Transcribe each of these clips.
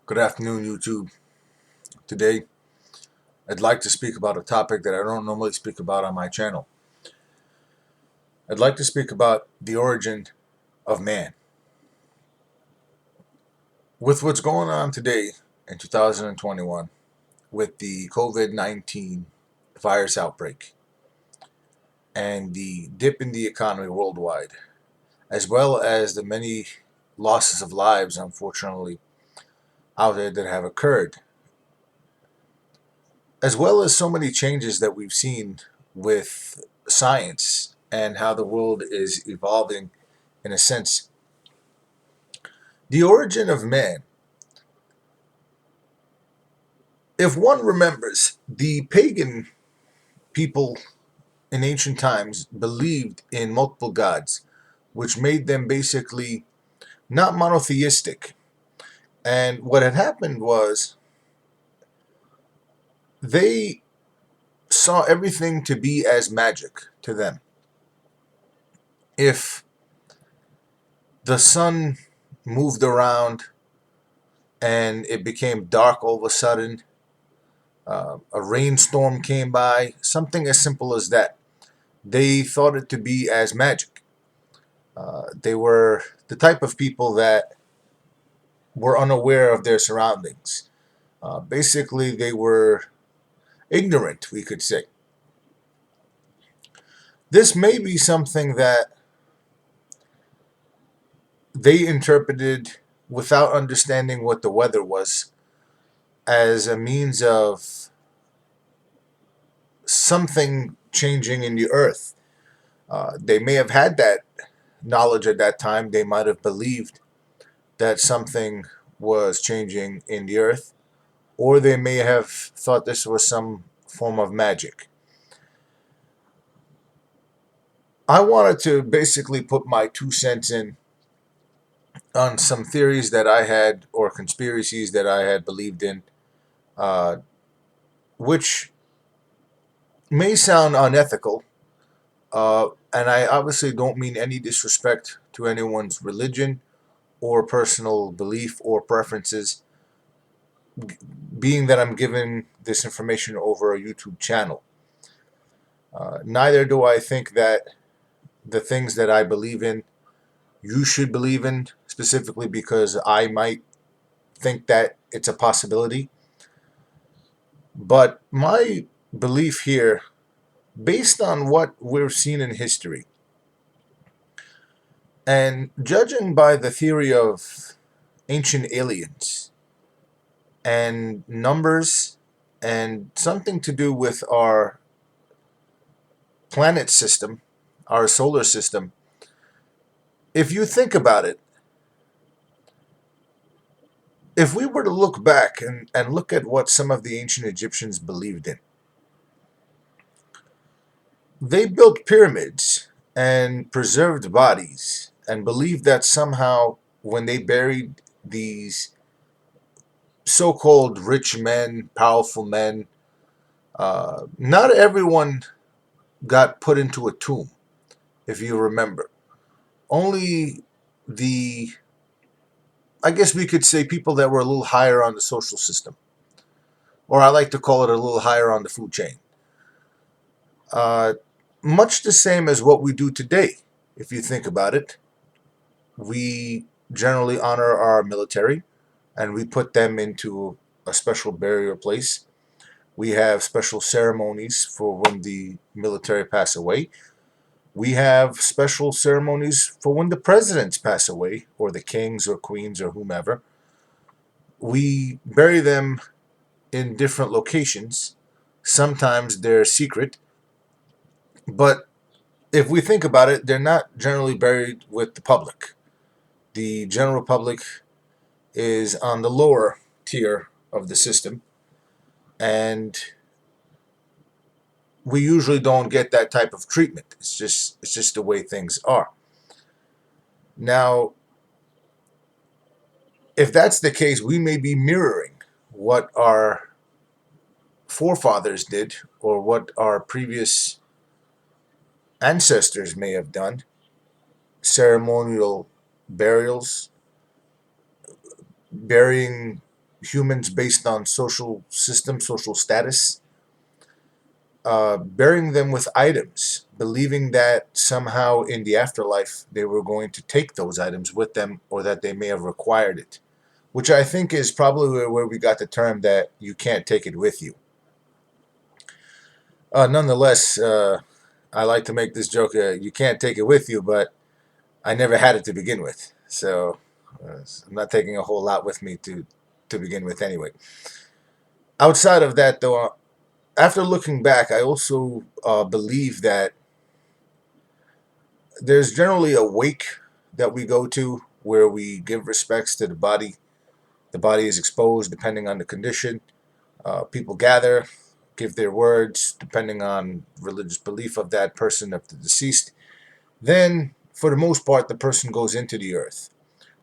Good afternoon, YouTube. Today, I'd like to speak about a topic that I don't normally speak about on my channel. I'd like to speak about the origin of man. With what's going on today in 2021 with the COVID-19 virus outbreak and the dip in the economy worldwide, as well as the many losses of lives, unfortunately, out there that have occurred, as well as so many changes that we've seen with science and how the world is evolving in a sense. The origin of man. If one remembers, the pagan people in ancient times believed in multiple gods, which made them basically not monotheistic. And what had happened was they saw everything to be as magic to them. If the sun moved around and it became dark all of a sudden, a rainstorm came by, something as simple as that. They thought it to be as magic. They were the type of people that were unaware of their surroundings. Basically, they were ignorant, we could say. This may be something that they interpreted without understanding what the weather was as a means of something changing in the earth. They may have had that knowledge at that time. They might have believed that something was changing in the earth, or they may have thought this was some form of magic. I wanted to basically put my 2 cents in on some theories that I had, or conspiracies that I had believed in, uh, which may sound unethical, and I obviously don't mean any disrespect to anyone's religion or personal belief or preferences, being that I'm giving this information over a YouTube channel. Neither do I think that the things that I believe in you should believe in, specifically because I might think that it's a possibility. But my belief here, based on what we've seen in history, and judging by the theory of ancient aliens and numbers and something to do with our planet system, our solar system, if you think about it, if we were to look back and look at what some of the ancient Egyptians believed in, they built pyramids and preserved bodies and believed that somehow when they buried these so-called rich men, powerful men, not everyone got put into a tomb, if you remember. Only the, I guess we could say, people that were a little higher on the social system, or I like to call it a little higher on the food chain. Uh, Much the same as what we do today, if you think about it. We generally honor our military and we put them into a special burial place. We have special ceremonies for when the military pass away. We have special ceremonies for when the presidents pass away, or the kings or queens or whomever. We bury them in different locations. Sometimes they're secret, but if we think about it, they're not generally buried with the public. The general public is on the lower tier of the system, and we usually don't get that type of treatment. It's just the way things are. Now, if that's the case, we may be mirroring what our forefathers did or what our previous ancestors may have done. Ceremonial burials, burying humans based on social system, social status, burying them with items, believing that somehow in the afterlife they were going to take those items with them or that they may have required it, which I think is probably where we got the term that you can't take it with you. Nonetheless, I like to make this joke, you can't take it with you, but I never had it to begin with. So I'm not taking a whole lot with me to begin with anyway. Outside of that, though, after looking back, I also believe that there's generally a wake that we go to where we give respects to the body. The body is exposed depending on the condition. People gather, give their words depending on religious belief of that person, of the deceased. Then, for the most part, the person goes into the earth,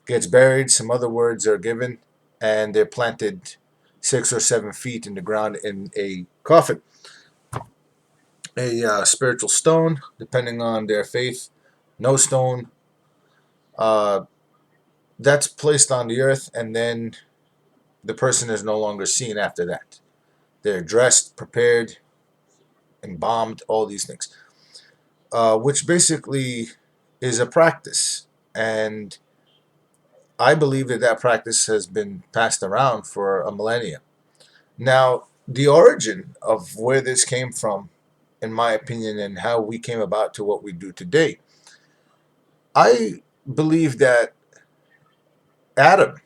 gets buried, some other words are given, and they're planted 6 or 7 feet in the ground in a coffin. A spiritual stone, depending on their faith, no stone, uh, that's placed on the earth, and then the person is no longer seen after that. They're dressed, prepared, embalmed, all these things, which basically is a practice. And I believe that that practice has been passed around for a millennia. Now, the origin of where this came from, in my opinion, and how we came about to what we do today, I believe that Adam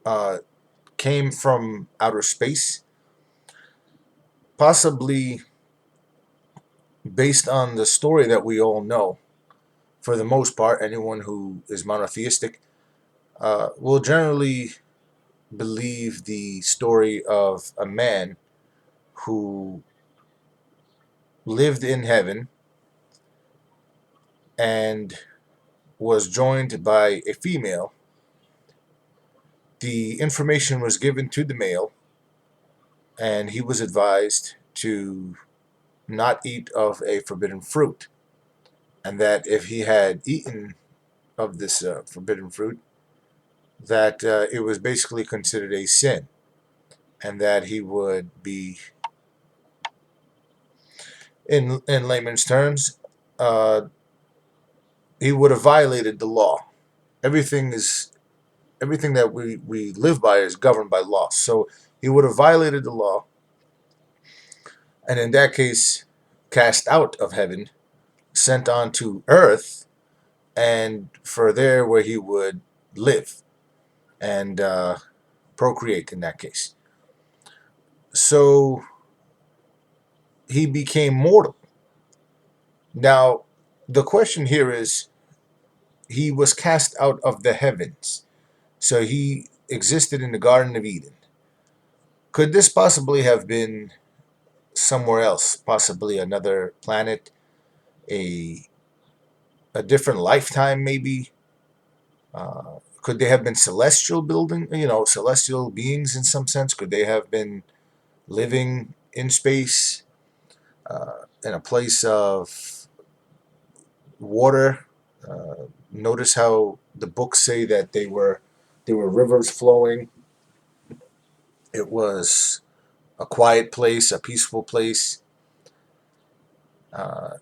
uh, came from outer space, possibly based on the story that we all know. For the most part, anyone who is monotheistic will generally believe the story of a man who lived in heaven and was joined by a female. The information was given to the male, and he was advised to not eat of a forbidden fruit, and that if he had eaten of this forbidden fruit, that it was basically considered a sin, and that he would be, in layman's terms, uh, he would have violated the law. Everything is everything that we live by is governed by law. So he would have violated the law, and in that case, cast out of heaven, sent on to earth, and for there where he would live and procreate in that case. So he became mortal. Now, the question here is he was cast out of the heavens. So he existed in the Garden of Eden. Could this possibly have been somewhere else? Possibly another planet, a a different lifetime, maybe? Could they have been celestial building? Celestial beings in some sense? Could they have been living in space, in a place of water? Notice how the books say that they were rivers flowing. It was a quiet place, a peaceful place. Uh,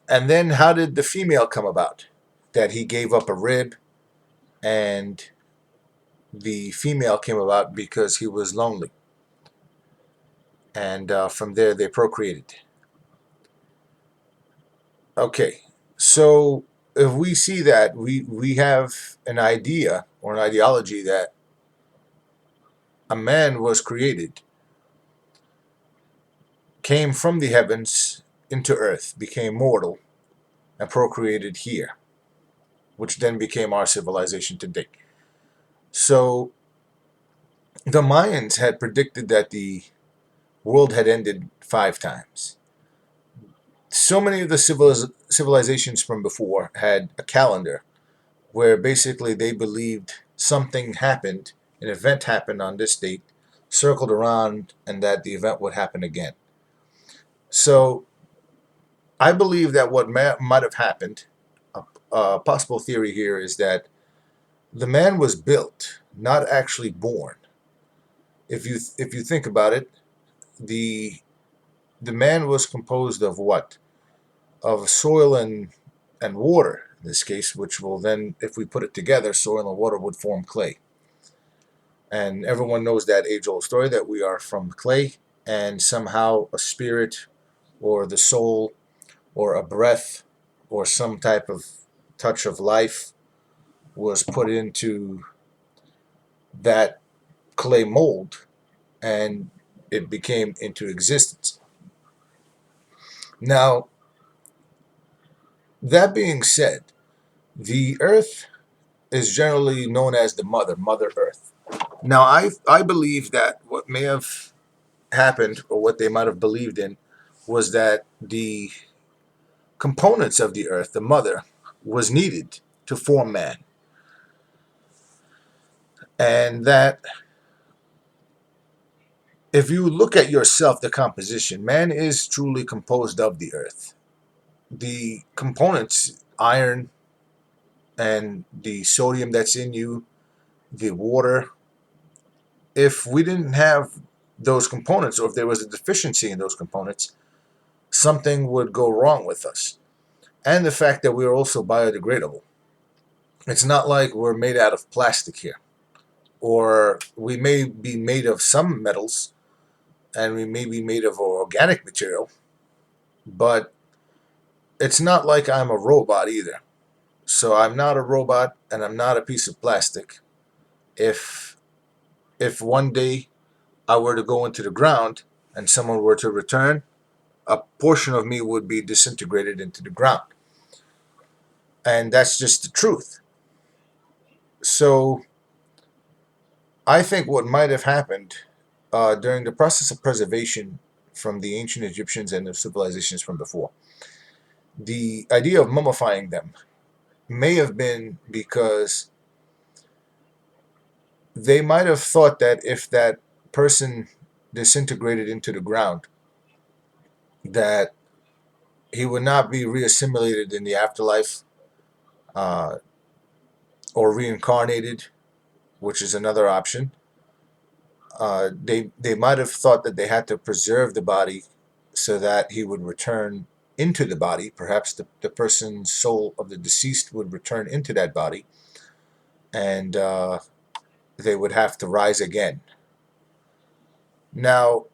and then how did the female come about? That he gave up a rib, and the female came about because he was lonely. And from there they procreated. Okay, so if we see that, we have an idea or an ideology that a man was created, came from the heavens into earth, became mortal, and procreated here, which then became our civilization today. So the Mayans had predicted that the world had ended 5 times. So many of the civilizations from before had a calendar where basically they believed something happened, an event happened on this date, circled around, and that the event would happen again. So I believe that what might have happened, a possible theory here is that the man was built, not actually born. If you think about it, the the man was composed of what? Of soil and water in this case, which will then, if we put it together, soil and water would form clay. And everyone knows that age-old story that we are from clay, and somehow a spirit or the soul or a breath or some type of touch of life was put into that clay mold and it became into existence. Now, that being said, the earth is generally known as the Mother Earth. Now, I believe that what may have happened, or what they might have believed in, was that the components of the earth, the mother, was needed to form man. And that if you look at yourself, the composition, man is truly composed of the earth. The components, iron and the sodium that's in you, the water, if we didn't have those components, or if there was a deficiency in those components, something would go wrong with us. And the fact that we're also biodegradable. It's not like we're made out of plastic here. Or we may be made of some metals, and we may be made of organic material, but it's not like I'm a robot either. So I'm not a robot, and I'm not a piece of plastic. If if one day I were to go into the ground and someone were to return, a portion of me would be disintegrated into the ground. And that's just the truth. So I think what might have happened during the process of preservation from the ancient Egyptians and the civilizations from before, the idea of mummifying them may have been because they might have thought that if that person disintegrated into the ground, that he would not be reassimilated in the afterlife, uh, or reincarnated, which is another option. They might have thought that they had to preserve the body so that he would return into the body. Perhaps the person's soul of the deceased would return into that body, and they would have to rise again. Now,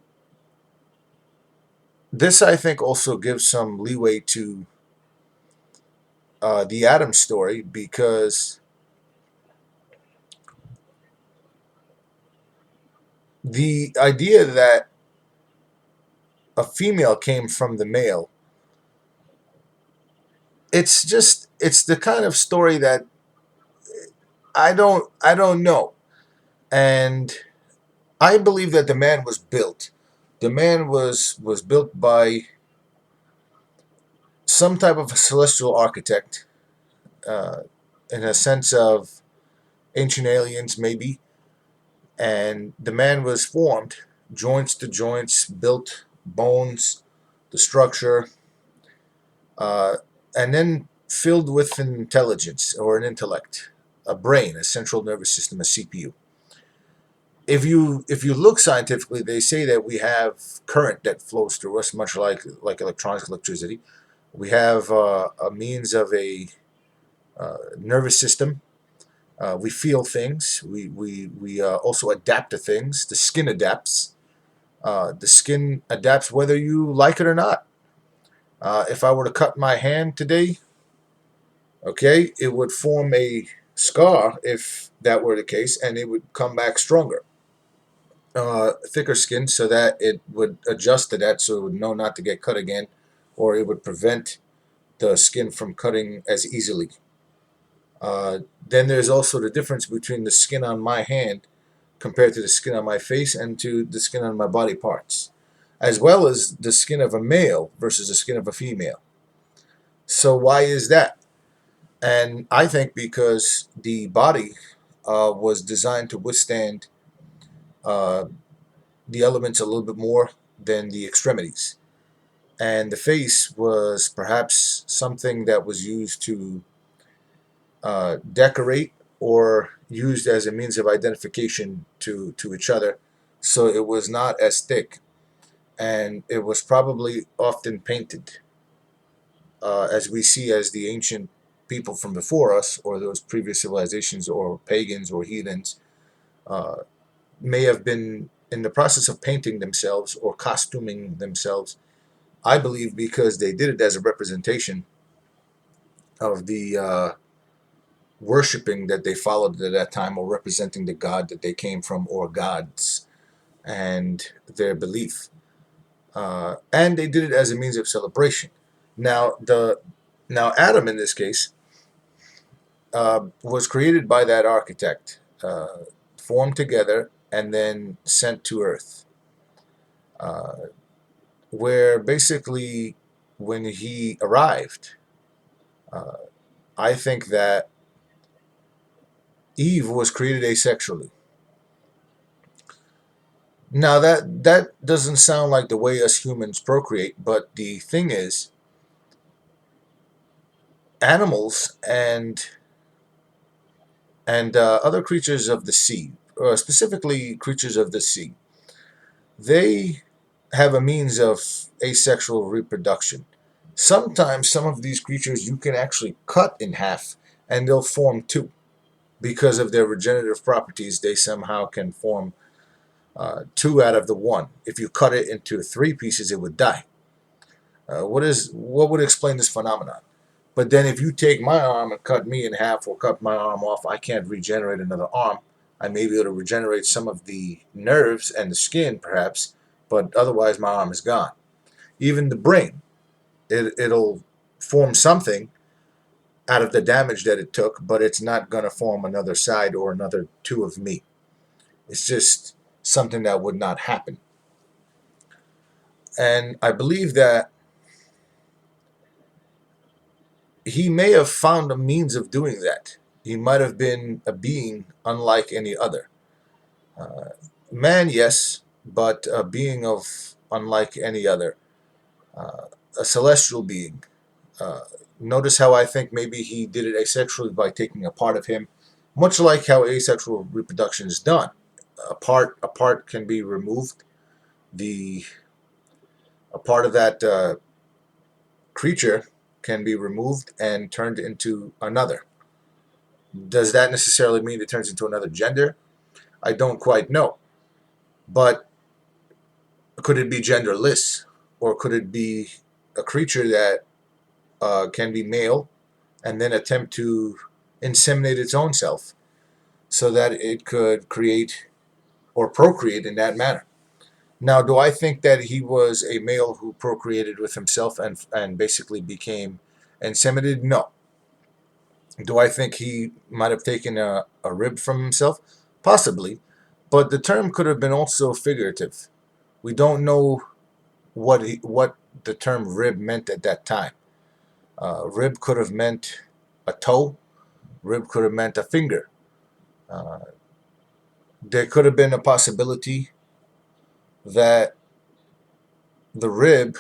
this I think also gives some leeway to the Adam story, because the idea that a female came from the male, it's the kind of story that I don't know. And I believe that the man was built. The man was built by some type of a celestial architect, uh, in a sense of ancient aliens, maybe. And the man was formed, joints to joints, built bones, the structure, uh, and then filled with an intelligence or an intellect, a brain, a central nervous system, a CPU. If you look scientifically, they say that we have current that flows through us, much like electronics, electricity. We have a means of a nervous system. We feel things. We also adapt to things. The skin adapts. The skin adapts whether you like it or not. If I were to cut my hand today, okay, it would form a scar if that were the case, and it would come back stronger. Thicker skin so that it would adjust to that, so it would know not to get cut again, or it would prevent the skin from cutting as easily. Then there's also the difference between the skin on my hand compared to the skin on my face and to the skin on my body parts, as well as the skin of a male versus the skin of a female. So why is that? And I think because the body was designed to withstand uh, the elements a little bit more than the extremities. And the face was perhaps something that was used to decorate or used as a means of identification to each other, so it was not as thick, and it was probably often painted, as we see as the ancient people from before us, or those previous civilizations, or pagans, or heathens, uh, may have been in the process of painting themselves or costuming themselves. I believe because they did it as a representation of the worshiping that they followed at that time, or representing the god that they came from, or gods, and their belief. And they did it as a means of celebration. Now, Adam in this case was created by that architect, formed together, and then sent to Earth, uh, where basically when he arrived, uh, I think that Eve was created asexually. Now that doesn't sound like the way us humans procreate, but the thing is, animals and other creatures of the sea, or specifically creatures of the sea, they have a means of asexual reproduction. Sometimes some of these creatures you can actually cut in half and they'll form two. Because of their regenerative properties, they somehow can form two out of the one. If you cut it into three pieces, it would die. What would explain this phenomenon? But then if you take my arm and cut me in half, or cut my arm off, I can't regenerate another arm. I may be able to regenerate some of the nerves and the skin, perhaps, but otherwise my arm is gone. Even the brain, it'll form something out of the damage that it took, but it's not going to form another side or another two of me. It's just something that would not happen. And I believe that he may have found a means of doing that. He might have been a being unlike any other. Uh, Man, yes, but a being of unlike any other. Uh, a celestial being. Uh, Notice how I think maybe he did it asexually by taking a part of him, much like how asexual reproduction is done. A part can be removed. The A part of that creature can be removed and turned into another. Does that necessarily mean it turns into another gender? I don't quite know. But could it be genderless? Or could it be a creature that can be male and then attempt to inseminate its own self so that it could create or procreate in that manner? Now, do I think that he was a male who procreated with himself and basically became inseminated? No. Do I think he might have taken a rib from himself? Possibly. But the term could have been also figurative. We don't know what the term rib meant at that time. Rib could have meant a toe. Rib could have meant a finger. Uh, there could have been a possibility that the rib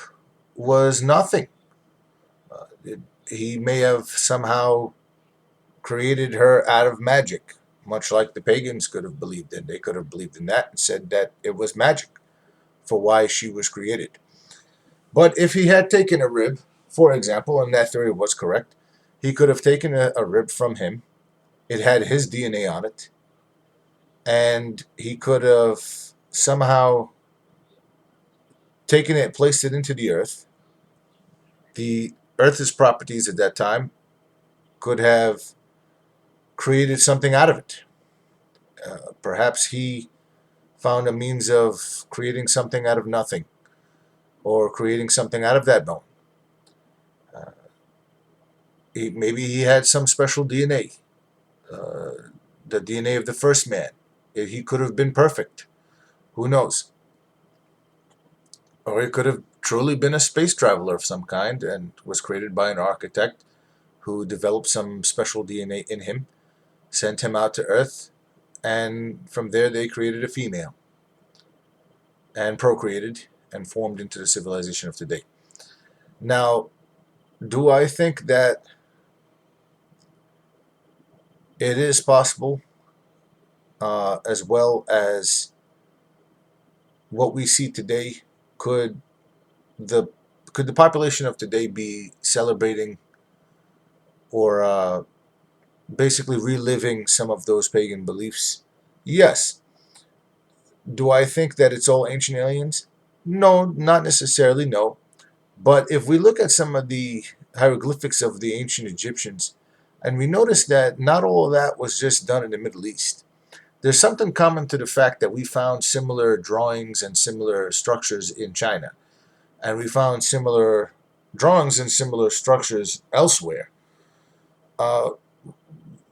was nothing. Uh, it, he may have somehow created her out of magic, much like the pagans could have believed in. They could have believed in that and said that it was magic for why she was created. But if he had taken a rib, for example, and that theory was correct, he could have taken a rib from him. It had his DNA on it, and he could have somehow taken it, placed it into the earth. The earth's properties at that time could have created something out of it. Perhaps he found a means of creating something out of nothing, or creating something out of that bone. Uh, Maybe he had some special DNA, uh, the DNA of the first man. He could have been perfect. Who knows? Or he could have truly been a space traveler of some kind and was created by an architect who developed some special DNA in him, sent him out to Earth, and from there they created a female and procreated and formed into the civilization of today. Now, do I think that it is possible, as well as what we see today, could the could the population of today be celebrating or basically reliving some of those pagan beliefs? Yes. Do I think that it's all ancient aliens? No, not necessarily, no. But if we look at some of the hieroglyphics of the ancient Egyptians, and we notice that not all of that was just done in the Middle East. There's something common to the fact that we found similar drawings and similar structures in China, and we found similar drawings and similar structures elsewhere. Uh,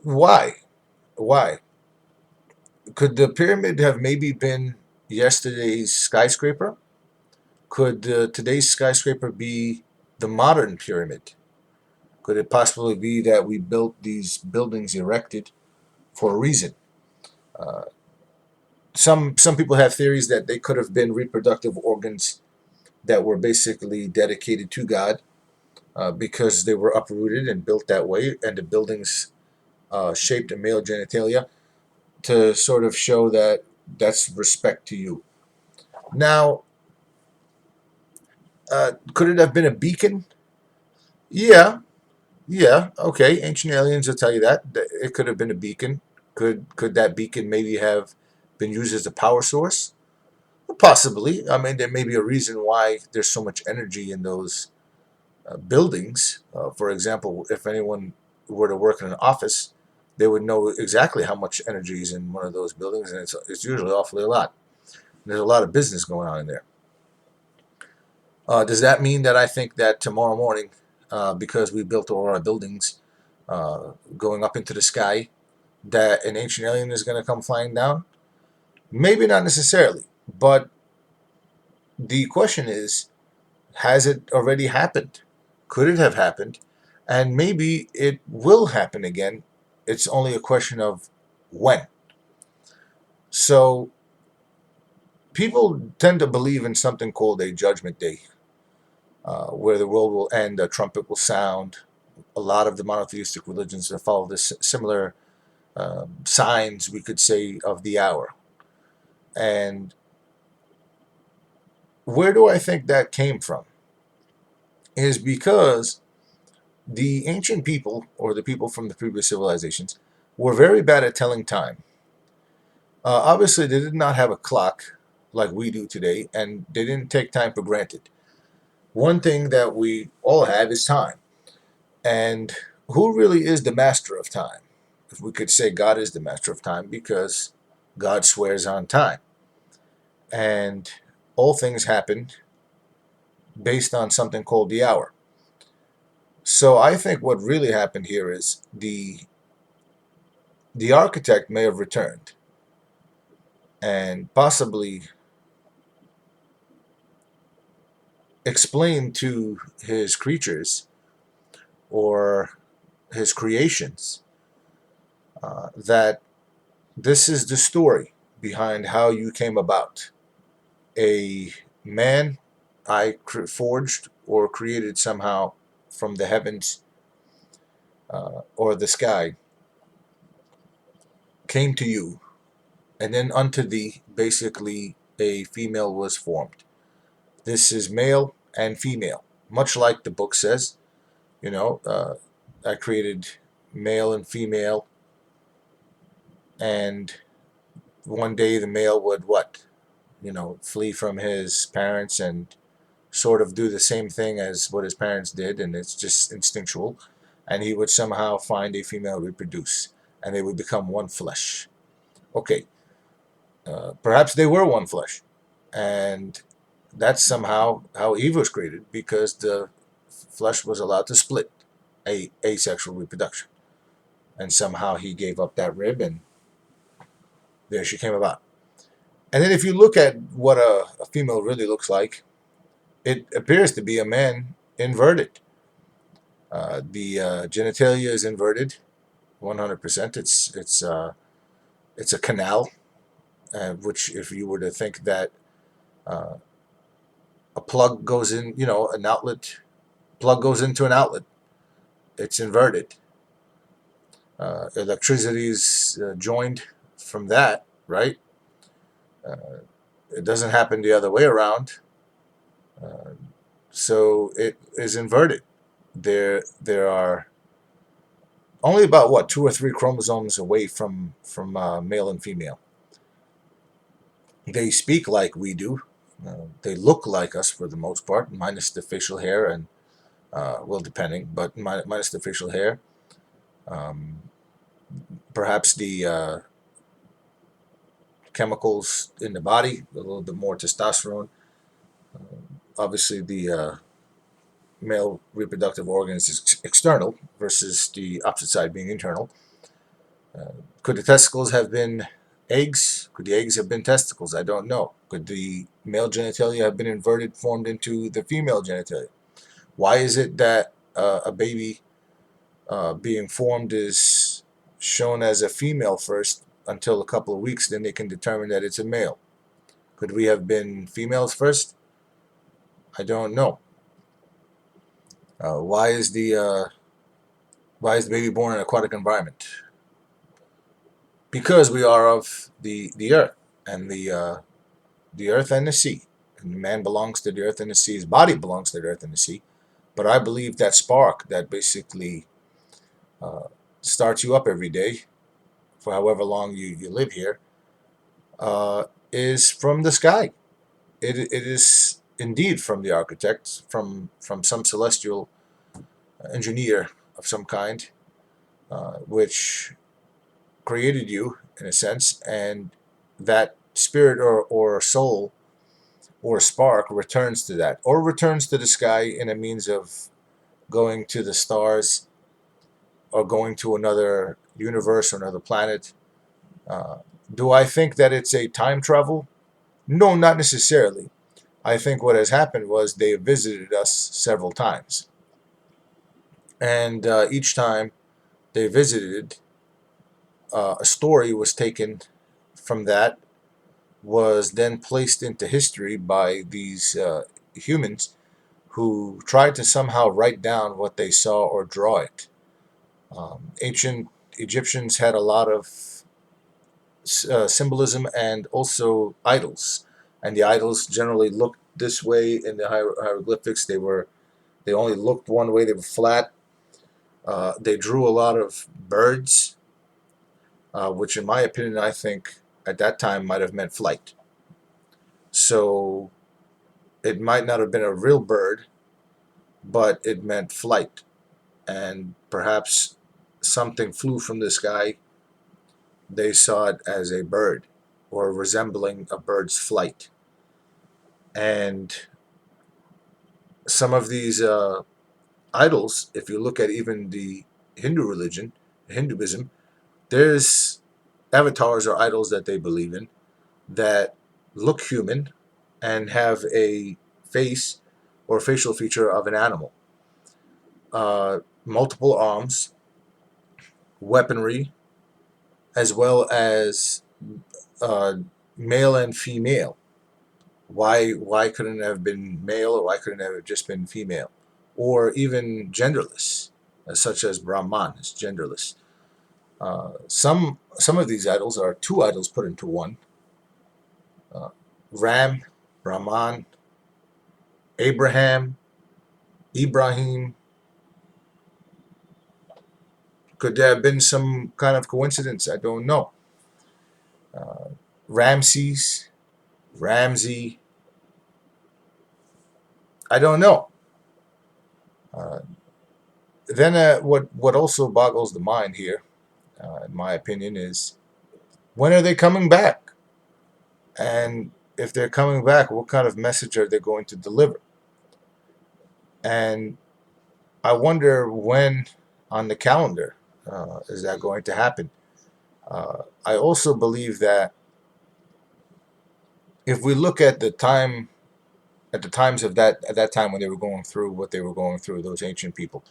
why? Why? Could the pyramid have maybe been yesterday's skyscraper? Could today's skyscraper be the modern pyramid? Could it possibly be that we built these buildings erected for a reason? Uh, some people have theories that they could have been reproductive organs that were basically dedicated to God, because they were uprooted and built that way, and the buildings shaped a male genitalia to sort of show that that's respect to you. Now, could it have been a beacon? Yeah, yeah, okay. Ancient aliens will tell you that it could have been a beacon. Could that beacon maybe have been used as a power source? Possibly. I mean, there may be a reason why there's so much energy in those buildings. For example, if anyone were to work in an office, they would know exactly how much energy is in one of those buildings, and it's usually awfully a lot. There's a lot of business going on in there. Does that mean that I think that tomorrow morning, because we built all our buildings going up into the sky, that an ancient alien is going to come flying down? Maybe not necessarily, but the question is, has it already happened? Could it have happened? And maybe it will happen again. It's only a question of when. So people tend to believe in something called a judgment day, where the world will end, a trumpet will sound. A lot of the monotheistic religions that follow this similar signs, we could say, of the hour. And where do I think that came from? Is because the ancient people, or the people from the previous civilizations, were very bad at telling time. Obviously, they did not have a clock like we do today, and they didn't take time for granted. One thing that we all have is time. And who really is the master of time? If we could say God is the master of time, because God swears on time. And all things happen based on something called the hour. So I think what really happened here is the architect may have returned and possibly explained to his creatures, or his creations, that this is the story behind how you came about. A man I forged or created somehow from the heavens, or the sky, came to you, and then unto thee, basically, a female was formed. This is male and female, much like the book says. You know, I created male and female, and one day the male would what? Flee from his parents and sort of do the same thing as what his parents did, and it's just instinctual. And he would somehow find a female, reproduce, and they would become one flesh. Okay, perhaps they were one flesh, and that's somehow how Eve was created, because the flesh was allowed to split, asexual reproduction, and somehow he gave up that rib, and there she came about. And then if you look at what a female really looks like, it appears to be a man inverted. The genitalia is inverted, 100%. It's a canal, which, if you were to think that uh, a plug goes in, an outlet plug goes into an outlet, it's inverted. Electricity is joined from that, right? Uh, It doesn't happen the other way around. Uh, so it is inverted. There are only about what 2 or 3 chromosomes away from male and female. They speak like we do. They look like us for the most part, minus the facial hair and well, depending, but minus the facial hair. Um, Perhaps the chemicals in the body, a little bit more testosterone. Obviously, the male reproductive organs is external versus the opposite side being internal. Could the testicles have been eggs? Could the eggs have been testicles? I don't know. Could the male genitalia have been inverted, formed into the female genitalia? Why is it that a baby being formed is shown as a female first until a couple of weeks, then they can determine that it's a male? Could we have been females first? I don't know. Uh, why is the uh, why is the baby born in an aquatic environment? Because we are of the earth and the earth and the sea. And man belongs to the earth and the sea. His body belongs to the earth and the sea. But I believe that spark that basically uh, starts you up every day for however long you live here uh, is from the sky. It is indeed from the architect, from some celestial engineer of some kind, which created you in a sense, and that spirit or soul or spark returns to that, or returns to the sky in a means of going to the stars or going to another universe or another planet. Uh, do I think that it's a time travel? No, not necessarily. I think what has happened was they visited us several times, and each time they visited, a story was taken from that, was then placed into history by these humans who tried to somehow write down what they saw or draw it. Ancient Egyptians had a lot of symbolism and also idols, and the idols generally looked this way in the hieroglyphics. They only looked one way. They were flat. They drew a lot of birds, which, in my opinion, I think at that time might have meant flight. So it might not have been a real bird, but it meant flight, and perhaps something flew from the sky. They saw it as a bird or resembling a bird's flight. And some of these idols, if you look at even the Hindu religion, Hinduism, there's avatars or idols that they believe in that look human and have a face or facial feature of an animal. Multiple arms, weaponry, as well as uh, male and female. Why couldn't it have been male, or why couldn't it have just been female, or even genderless, such as Brahman is genderless. Some of these idols are two idols put into one. Uh, Ram, Brahman, Abraham, Ibrahim. Could there have been some kind of coincidence? I don't know. Uh, Ramses, Ramsey. I don't know. Uh, then what also boggles the mind here, in my opinion, is when are they coming back? And if they're coming back, what kind of message are they going to deliver? And I wonder when on the calendar is that going to happen. I also believe that if we look at the times of that at that time when they were going through what they were going through, those ancient people,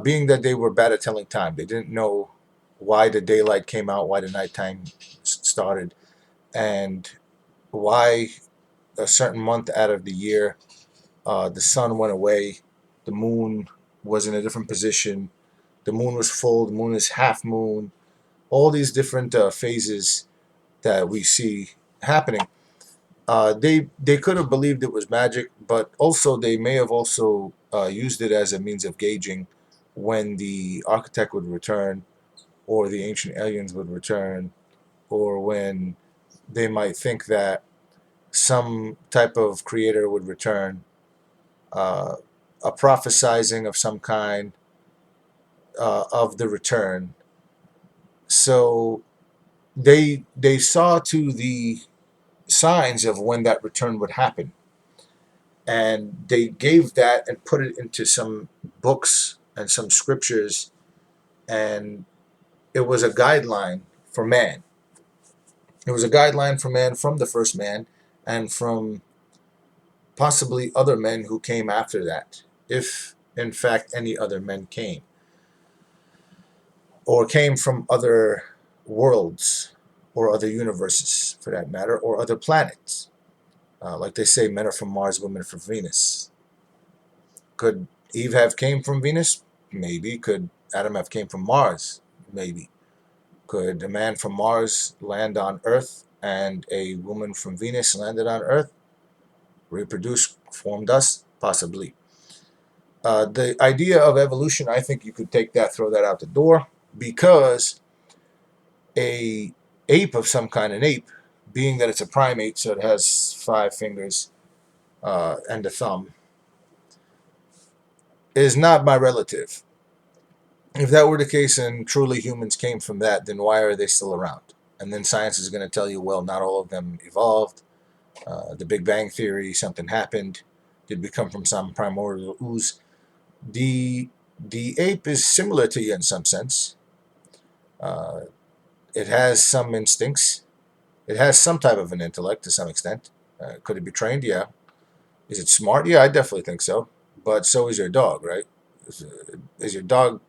being that they were bad at telling time, they didn't know why the daylight came out, why the nighttime started, and why a certain month out of the year the sun went away, the moon was in a different position, the moon was full, the moon is half moon, all these different phases that we see happening. They could have believed it was magic, but also they may have also used it as a means of gauging when the architect would return, or the ancient aliens would return, or when they might think that some type of creator would return, uh, a prophesizing of some kind of the return. So they saw to the signs of when that return would happen, and they gave that and put it into some books and some scriptures, and it was a guideline for man. It was a guideline for man from the first man, and from possibly other men who came after that, if in fact any other men came, or came from other worlds, or other universes for that matter, or other planets. Like they say, men are from Mars, women are from Venus. Could Eve have came from Venus? Maybe. Could Adam have came from Mars? Maybe. Could a man from Mars land on Earth and a woman from Venus landed on Earth, reproduced, formed us? Possibly. The idea of evolution, I think you could take that, throw that out the door, because a ape of some kind, an ape, being that it's a primate, so it has 5 fingers and a thumb, is not my relative. If that were the case and truly humans came from that, then why are they still around? And then science is going to tell you, well, not all of them evolved. The Big Bang Theory, something happened. Did we come from some primordial ooze? The the ape is similar to you in some sense. Uh, it has some instincts. It has some type of an intellect to some extent. Could it be trained? Yeah. Is it smart? Yeah, I definitely think so. But so is your dog, right? Is your dog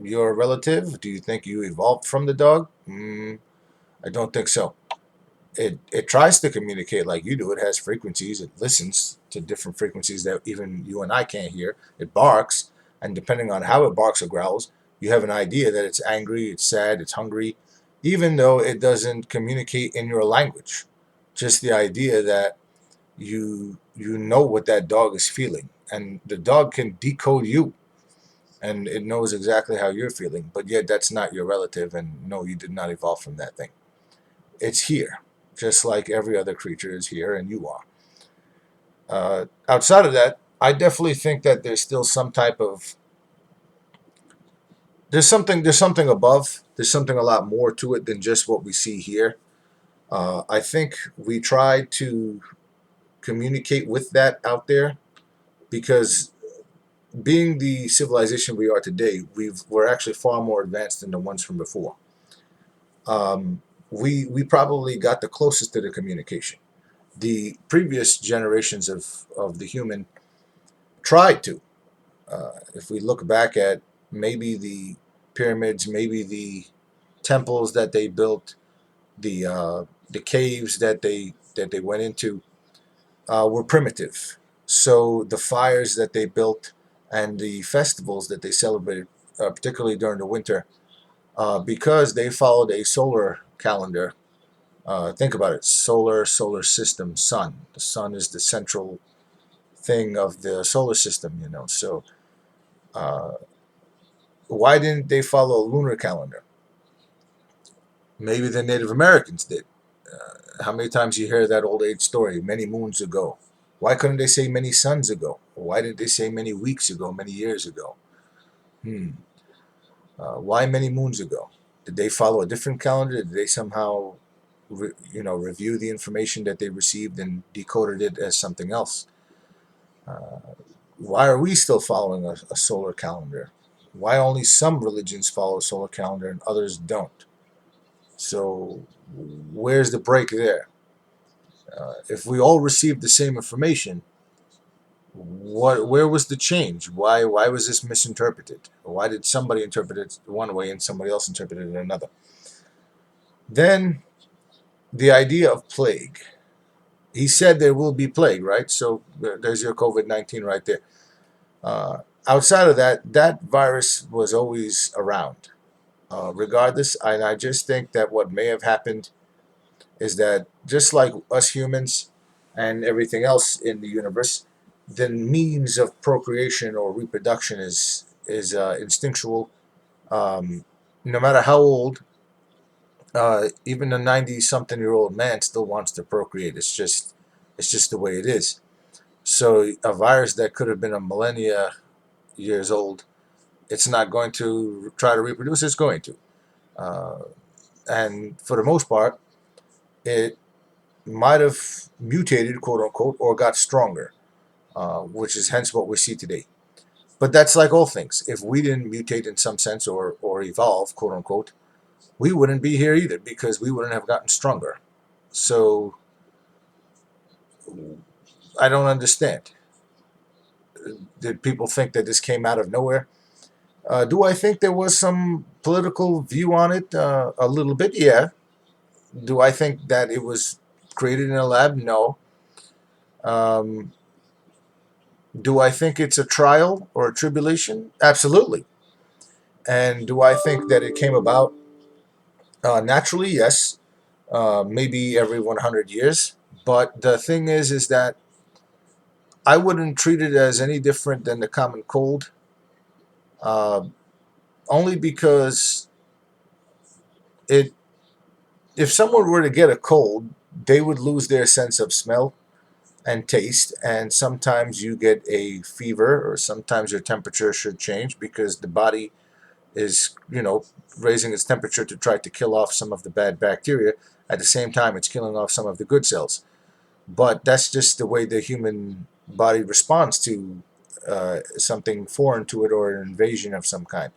your relative? Do you think you evolved from the dog? I don't think so. It tries to communicate like you do. It has frequencies. It listens to different frequencies that even you and I can't hear. It barks, and depending on how it barks or growls, you have an idea that it's angry, it's sad, it's hungry, even though it doesn't communicate in your language. Just the idea that you know what that dog is feeling, and the dog can decode you, and it knows exactly how you're feeling, but yet that's not your relative, and no, you did not evolve from that thing. It's here, just like every other creature is here, and you are. Outside of that, I definitely think that there's still some type of there's something above. There's something a lot more to it than just what we see here. I think we try to communicate with that out there, because being the civilization we are today, we're actually far more advanced than the ones from before. We probably got the closest to the communication. The previous generations of the human tried to. If we look back at maybe the pyramids, maybe the temples that they built, the caves that they went into, were primitive. So the fires that they built and the festivals that they celebrated, particularly during the winter, because they followed a solar calendar. Think about it: solar system, sun. The sun is the central thing of the solar system, So uh, why didn't they follow a lunar calendar? Maybe the Native Americans did. How many times you hear that old age story? Many moons ago. Why couldn't they say many suns ago? Why did they say many weeks ago, many years ago? Hmm. Why many moons ago? Did they follow a different calendar? Did they somehow, review the information that they received and decoded it as something else? Why are we still following a solar calendar? Why only some religions follow a solar calendar and others don't? So, where's the break there? If we all received the same information, where was the change? Why was this misinterpreted? Why did somebody interpret it one way and somebody else interpreted it another? Then the idea of plague. He said there will be plague, right? So there's your COVID-19 right there. Outside of that, that virus was always around. Regardless, and I just think that what may have happened is that, just like us humans, and everything else in the universe, the means of procreation or reproduction is instinctual. Um, no matter how old, even a 90-something-year-old man still wants to procreate. It's just the way it is. So a virus that could have been a millennia years old, it's not going to try to reproduce. It's going to, uh, and for the most part, it might have mutated, quote unquote, or got stronger, which is hence what we see today. But that's like all things. If we didn't mutate in some sense or evolve, quote unquote, we wouldn't be here either because we wouldn't have gotten stronger. So I don't understand. Did people think that this came out of nowhere? Do I think there was some political view on it? A little bit, yeah. Do I think that it was created in a lab? No. Um, do I think it's a trial or a tribulation? Absolutely. And do I think that it came about naturally? Yes. Maybe every 100 years. But the thing is that I wouldn't treat it as any different than the common cold, uh, only because it. If someone were to get a cold, they would lose their sense of smell and taste, and sometimes you get a fever, or sometimes your temperature should change because the body is, raising its temperature to try to kill off some of the bad bacteria. At the same time, it's killing off some of the good cells. But that's just the way the human body responds to something foreign to it or an invasion of some kind.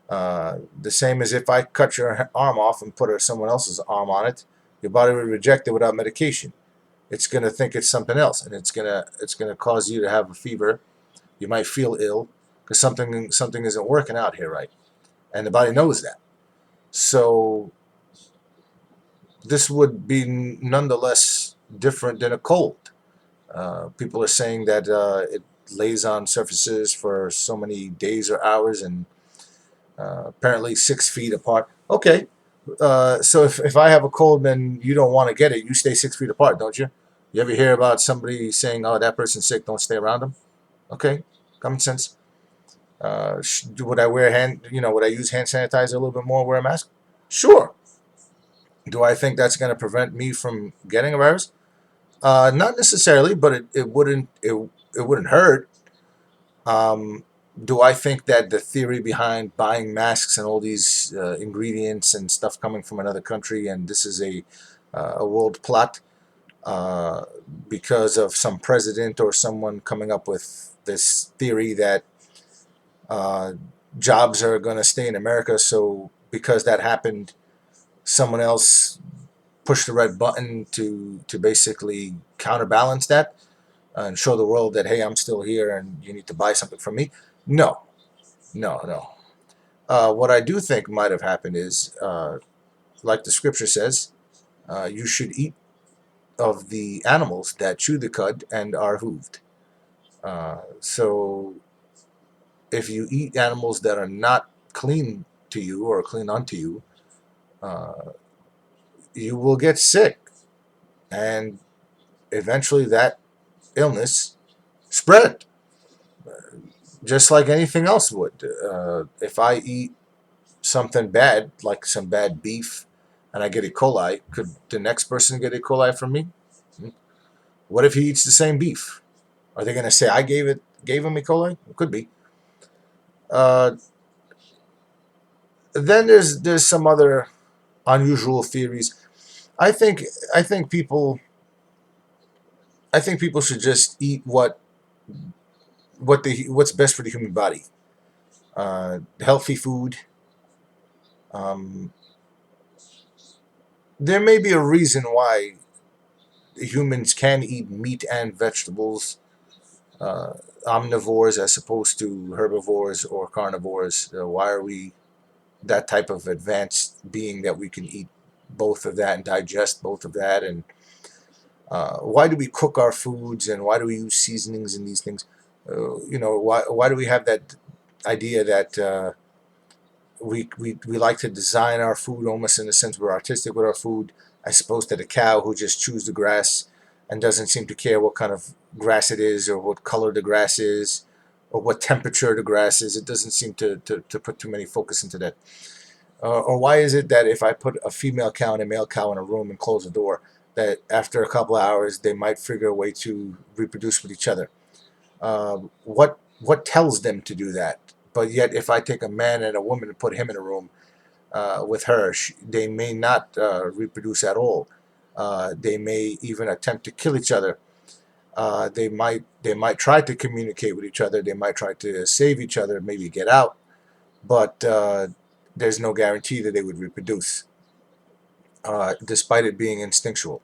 The same as if I cut your arm off and put someone else's arm on it, your body would reject it without medication. It's going to think it's something else, and it's gonna cause you to have a fever. You might feel ill because something isn't working out here right, and the body knows that. So this would be nonetheless different than a cold. People are saying that it lays on surfaces for so many days or hours, and apparently 6 feet apart. Okay, so if I have a cold and you don't want to get it, you stay 6 feet apart, don't you? You ever hear about somebody saying, "Oh, that person's sick, don't stay around them"? Okay, common sense. Would I wear would I use hand sanitizer a little bit more, wear a mask? Sure. Do I think that's going to prevent me from getting a virus? Not necessarily, but it wouldn't hurt. Um, do I think that the theory behind buying masks and all these ingredients and stuff coming from another country, and this is a world plot uh, because of some president or someone coming up with this theory that uh, jobs are going to stay in America, so because that happened, someone else pushed the red button to basically counterbalance that and show the world that, hey, I'm still here and you need to buy something from me. No, no, no. What I do think might have happened is, like the scripture says, you should eat of the animals that chew the cud and are hooved. So if you eat animals that are not clean to you or clean unto you, uh, you will get sick, and eventually that illness spread, just like anything else would. If I eat something bad, like some bad beef, and I get E. coli, could the next person get E. coli from me? Hmm. What if he eats the same beef? Are they going to say I gave him E. coli? It could be. Uh, then there's some other unusual theories. I think I think people I think people should just eat what's best for the human body. Healthy food. Um, there may be a reason why humans can eat meat and vegetables, uh, omnivores as opposed to herbivores or carnivores. Why are we that type of advanced being that we can eat both of that and digest both of that? And why do we cook our foods, and why do we use seasonings in these things? Why do we have that idea that we like to design our food almost in a sense we're artistic with our food, as opposed to the cow who just chews the grass? and doesn't seem to care what kind of grass it is, or what color the grass is, or what temperature the grass is. It doesn't seem to put too many focus into that. Or why is it that if I put a female cow and a male cow in a room and close the door, that after a couple of hours they might figure a way to reproduce with each other? What tells them to do that? But yet, if I take a man and a woman and put him in a room with her, they may not reproduce at all. They may even attempt to kill each other. They might try to communicate with each other. They might try to save each other, maybe get out. But there's no guarantee that they would reproduce, despite it being instinctual.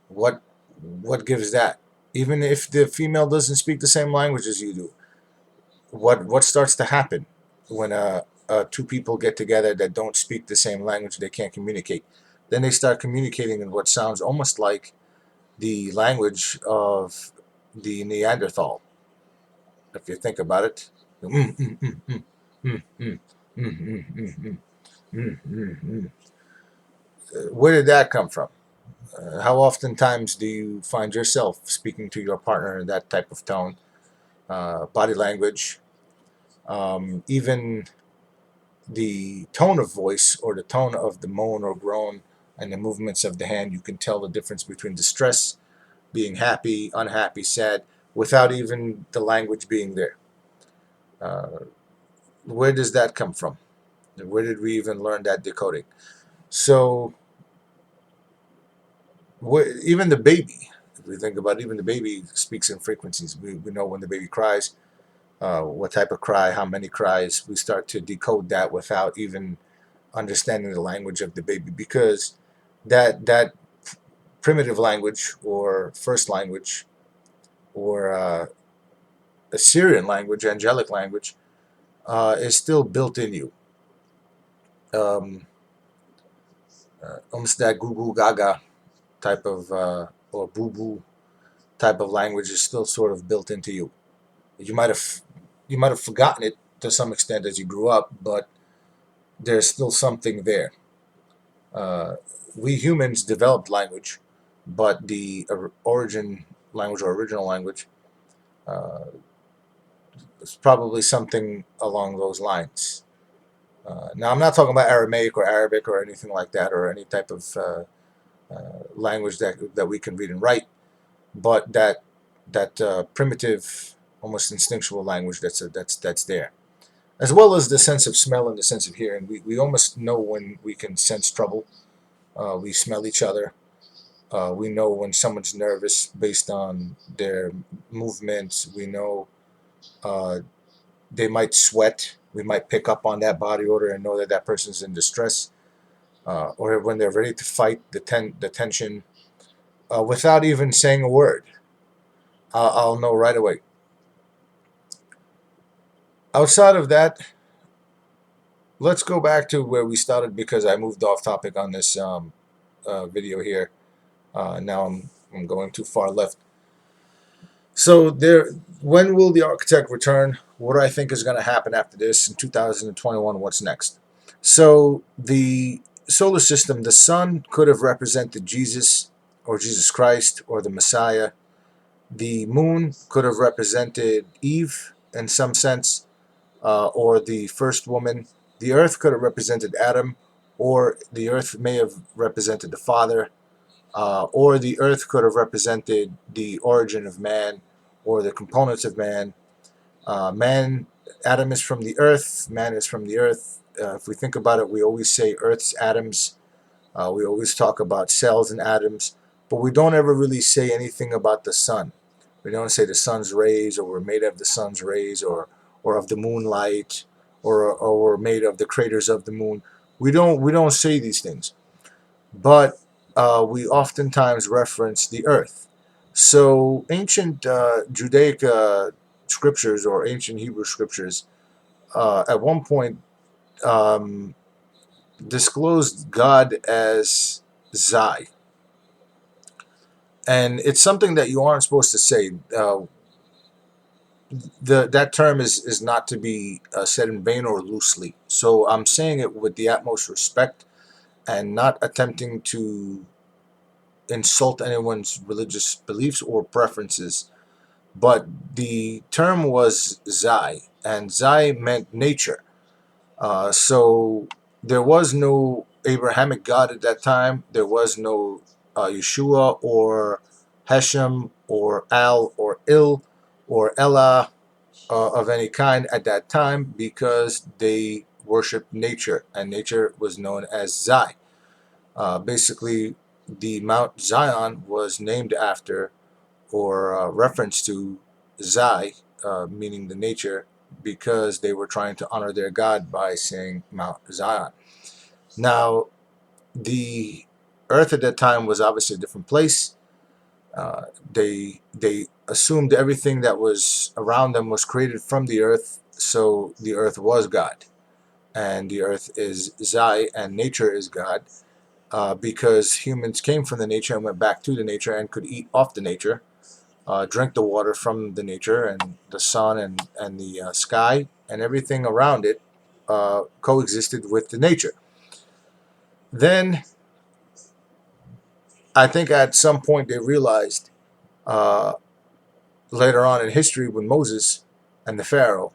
What what gives that? Even if the female doesn't speak the same language as you do, what starts to happen when two people get together that don't speak the same language? They can't communicate. Then they start communicating in what sounds almost like the language of the Neanderthal, if you think about it. Mm, mm, mm, mm, mm, mm, mm, mm, mm, mm, mm, mm, mm. Where did that come from? How oftentimes do you find yourself speaking to your partner in that type of tone, body language, even the tone of voice or the tone of the moan or groan and the movements of the hand? You can tell the difference between distress, being happy, unhappy, sad, without even the language being there. Uh, where does that come from? Where did we even learn that decoding? So, even the baby, if we think about it, even the baby speaks in frequencies. We know when the baby cries, what type of cry, how many cries. We start to decode that without even understanding the language of the baby, because that primitive language or first language or Assyrian language, angelic language, is still built in you. Um, Almost that goo goo gaga type of or boo boo type of language is still sort of built into you. You might have you might have forgotten it to some extent as you grew up, but there's still something there. Uh, we humans developed language, but the origin language or original language uh, is probably something along those lines. Now, I'm not talking about Aramaic or Arabic or anything like that, or any type of language that we can read and write, but that primitive, almost instinctual language that's there, as well as the sense of smell and the sense of hearing. We almost know when we can sense trouble. We smell each other. We know when someone's nervous based on their movements. We know uh, they might sweat. We might pick up on that body odor and know that that person's in distress, or when they're ready to fight, the tension, without even saying a word. I'll know right away. Outside of that, let's go back to where we started, because I moved off topic on this video here. Now I'm going too far left. So when will the architect return? What do I think is going to happen after this in 2021? What's next? So the solar system, the sun could have represented Jesus or Jesus Christ or the Messiah. The moon could have represented Eve in some sense, or the first woman. The earth could have represented Adam, or the earth may have represented the Father, or the earth could have represented the origin of man or the components of man. Adam is from the earth, man is from the earth. If we think about it, we always say earth's atoms. We always talk about cells and atoms, but we don't ever really say anything about the sun. We don't say the sun's rays, or we're made of the sun's rays, or of the moonlight, or we're made of the craters of the moon. We don't say these things, but we oftentimes reference the earth. So ancient Judaic scriptures or ancient Hebrew scriptures at one point um, disclosed God as Zai, and it's something that you aren't supposed to say. That term is not to be said in vain or loosely. So I'm saying it with the utmost respect and not attempting to insult anyone's religious beliefs or preferences, but the term was Zai, and Zai meant nature. So there was no Abrahamic God at that time. There was no Yeshua or Hashem or Al or Il or Ella of any kind at that time, because they worshipped nature, and nature was known as Zai. Basically, the Mount Zion was named after or reference to Zai, meaning the nature, because they were trying to honor their God by saying Mount Zion. Now, the earth at that time was obviously a different place. They assumed everything that was around them was created from the earth, so the earth was God, and the earth is Zai, and nature is God, because humans came from the nature and went back to the nature and could eat off the nature, drink the water from the nature and the sun and the sky and everything around it, coexisted with the nature. Then I think at some point they realized, uh, later on in history, when Moses and the Pharaoh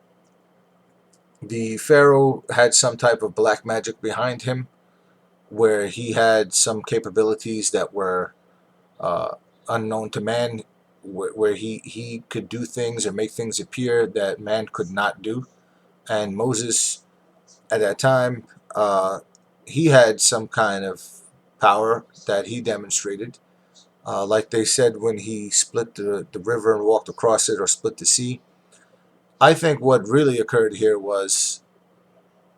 had some type of black magic behind him, where he had some capabilities that were uh, unknown to man, where he could do things or make things appear that man could not do. And Moses, at that time, uh, he had some kind of power that he demonstrated. Like they said, when he split the river and walked across it, or split the sea. I think what really occurred here was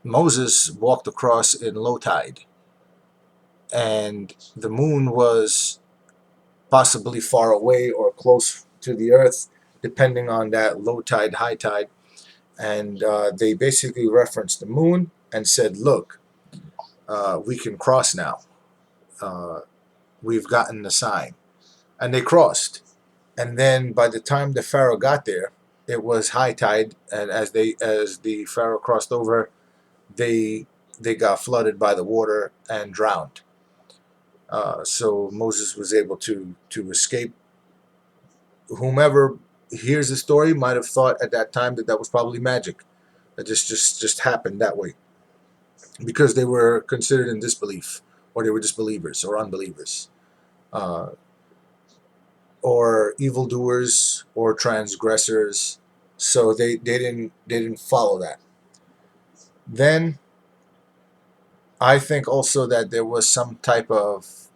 Moses walked across in low tide, and the moon was possibly far away or close to the earth, depending on that low tide, high tide. And they basically referenced the moon and said, look, we can cross now. Uh, we've gotten the sign. And they crossed. And then by the time the Pharaoh got there, it was high tide. And as the Pharaoh crossed over, they they got flooded by the water and drowned. So Moses was able to escape. Whomever hears the story might have thought at that time that that was probably magic. That just happened that way, because they were considered in disbelief, or they were disbelievers or unbelievers, uh, or evildoers or transgressors. So they didn't follow that. Then I think also that there was some type of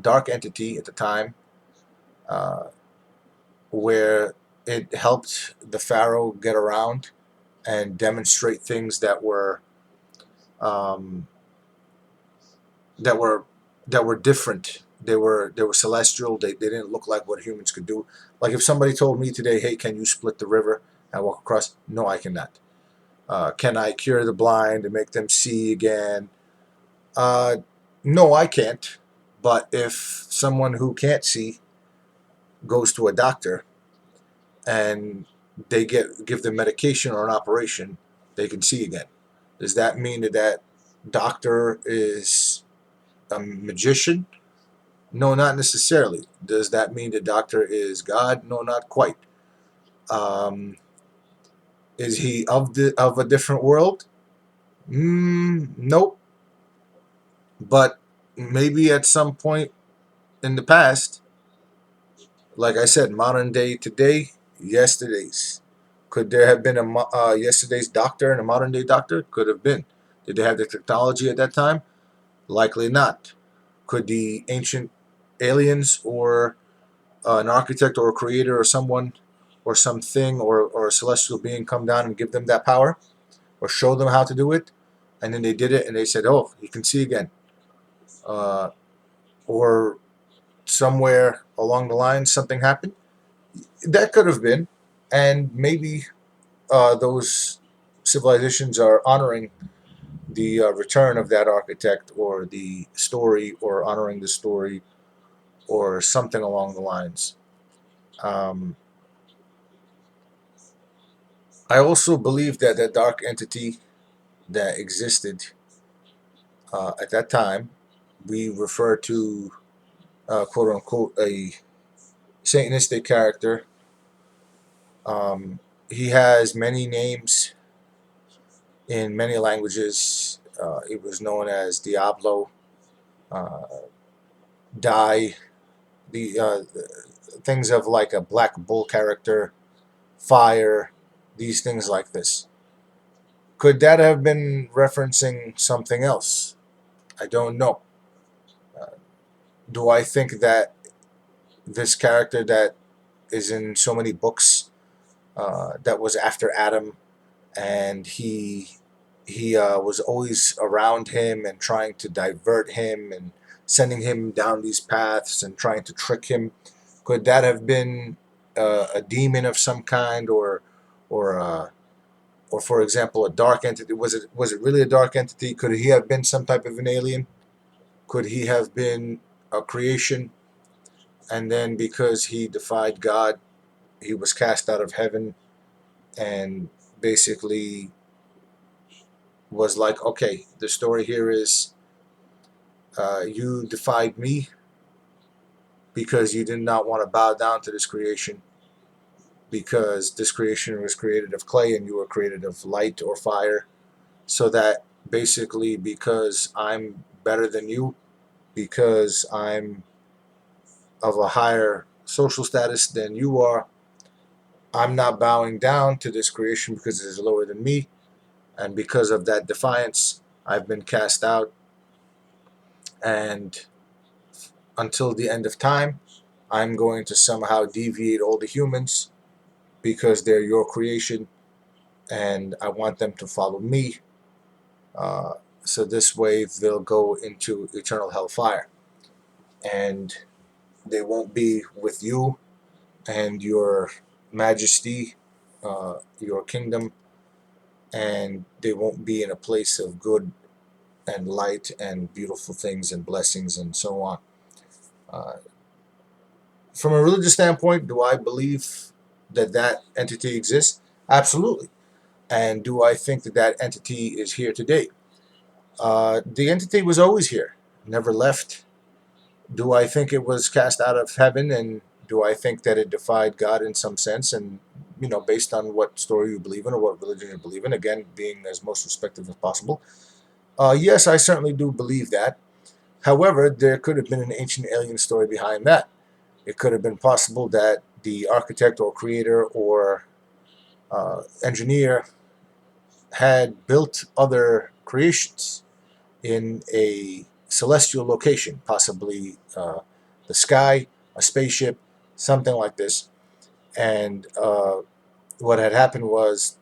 dark entity at the time, uh, where it helped the Pharaoh get around and demonstrate things um, that were that were different. They were celestial. They didn't look like what humans could do. Like if somebody told me today, "Hey, can you split the river and walk across?" No, I cannot. Can I cure the blind and make them see again? Uh, no, I can't. But if someone who can't see goes to a doctor and they give them medication or an operation, they can see again. Does that mean that that doctor is a magician? No, not necessarily. Does that mean the doctor is God? No, not quite. Um, is he of a different world? Nope. But maybe at some point in the past, like I said, modern day today, yesterday's. Could there have been a yesterday's doctor and a modern day doctor? Could have been. Did they have the technology at that time? Likely not. Could the ancient aliens or an architect or a creator or someone or something or a celestial being come down and give them that power or show them how to do it? And then they did it and they said, oh, you can see again. Uh, or somewhere along the line something happened. That could have been. And maybe those civilizations are honoring the return of that architect or the story, or honoring the story, or something along the lines. Um, I also believe that that dark entity that existed at that time, we refer to quote unquote, a Satanistic character. Um, he has many names in many languages. He was known as Diablo, uh, Die, the things of like a Black Bull character, Fire, these things like this. Could that have been referencing something else? I don't know. Uh, do I think that this character that is in so many books, that was after Adam, and he was always around him and trying to divert him and sending him down these paths and trying to trick him? Could that have been a demon of some kind, or or for example, a dark entity? Was it really a dark entity? Could he have been some type of an alien? Could he have been a creation, and then because he defied God, he was cast out of heaven, and basically was like, okay, the story here is, you defied me because you did not want to bow down to this creation, because this creation was created of clay and you were created of light or fire. So that basically, because I'm better than you, because I'm of a higher social status than you are, I'm not bowing down to this creation because it is lower than me. And because of that defiance, I've been cast out. And until the end of time, I'm going to somehow deviate all the humans because they're your creation, and I want them to follow me. Uh, so this way they'll go into eternal hellfire, and they won't be with you and your majesty, your kingdom, and they won't be in a place of good and light and beautiful things and blessings and so on. Uh, from a religious standpoint, do I believe that that entity exists? Absolutely. And do I think that that entity is here today? The entity was always here, never left. Do I think it was cast out of heaven, and do I think that it defied God in some sense? And based on what story you believe in or what religion you believe in, again, being as most respectful as possible. Yes, I certainly do believe that. However, there could have been an ancient alien story behind that. It could have been possible that the architect or creator or engineer had built other creations in a celestial location, possibly the sky, a spaceship, something like this. And what had happened was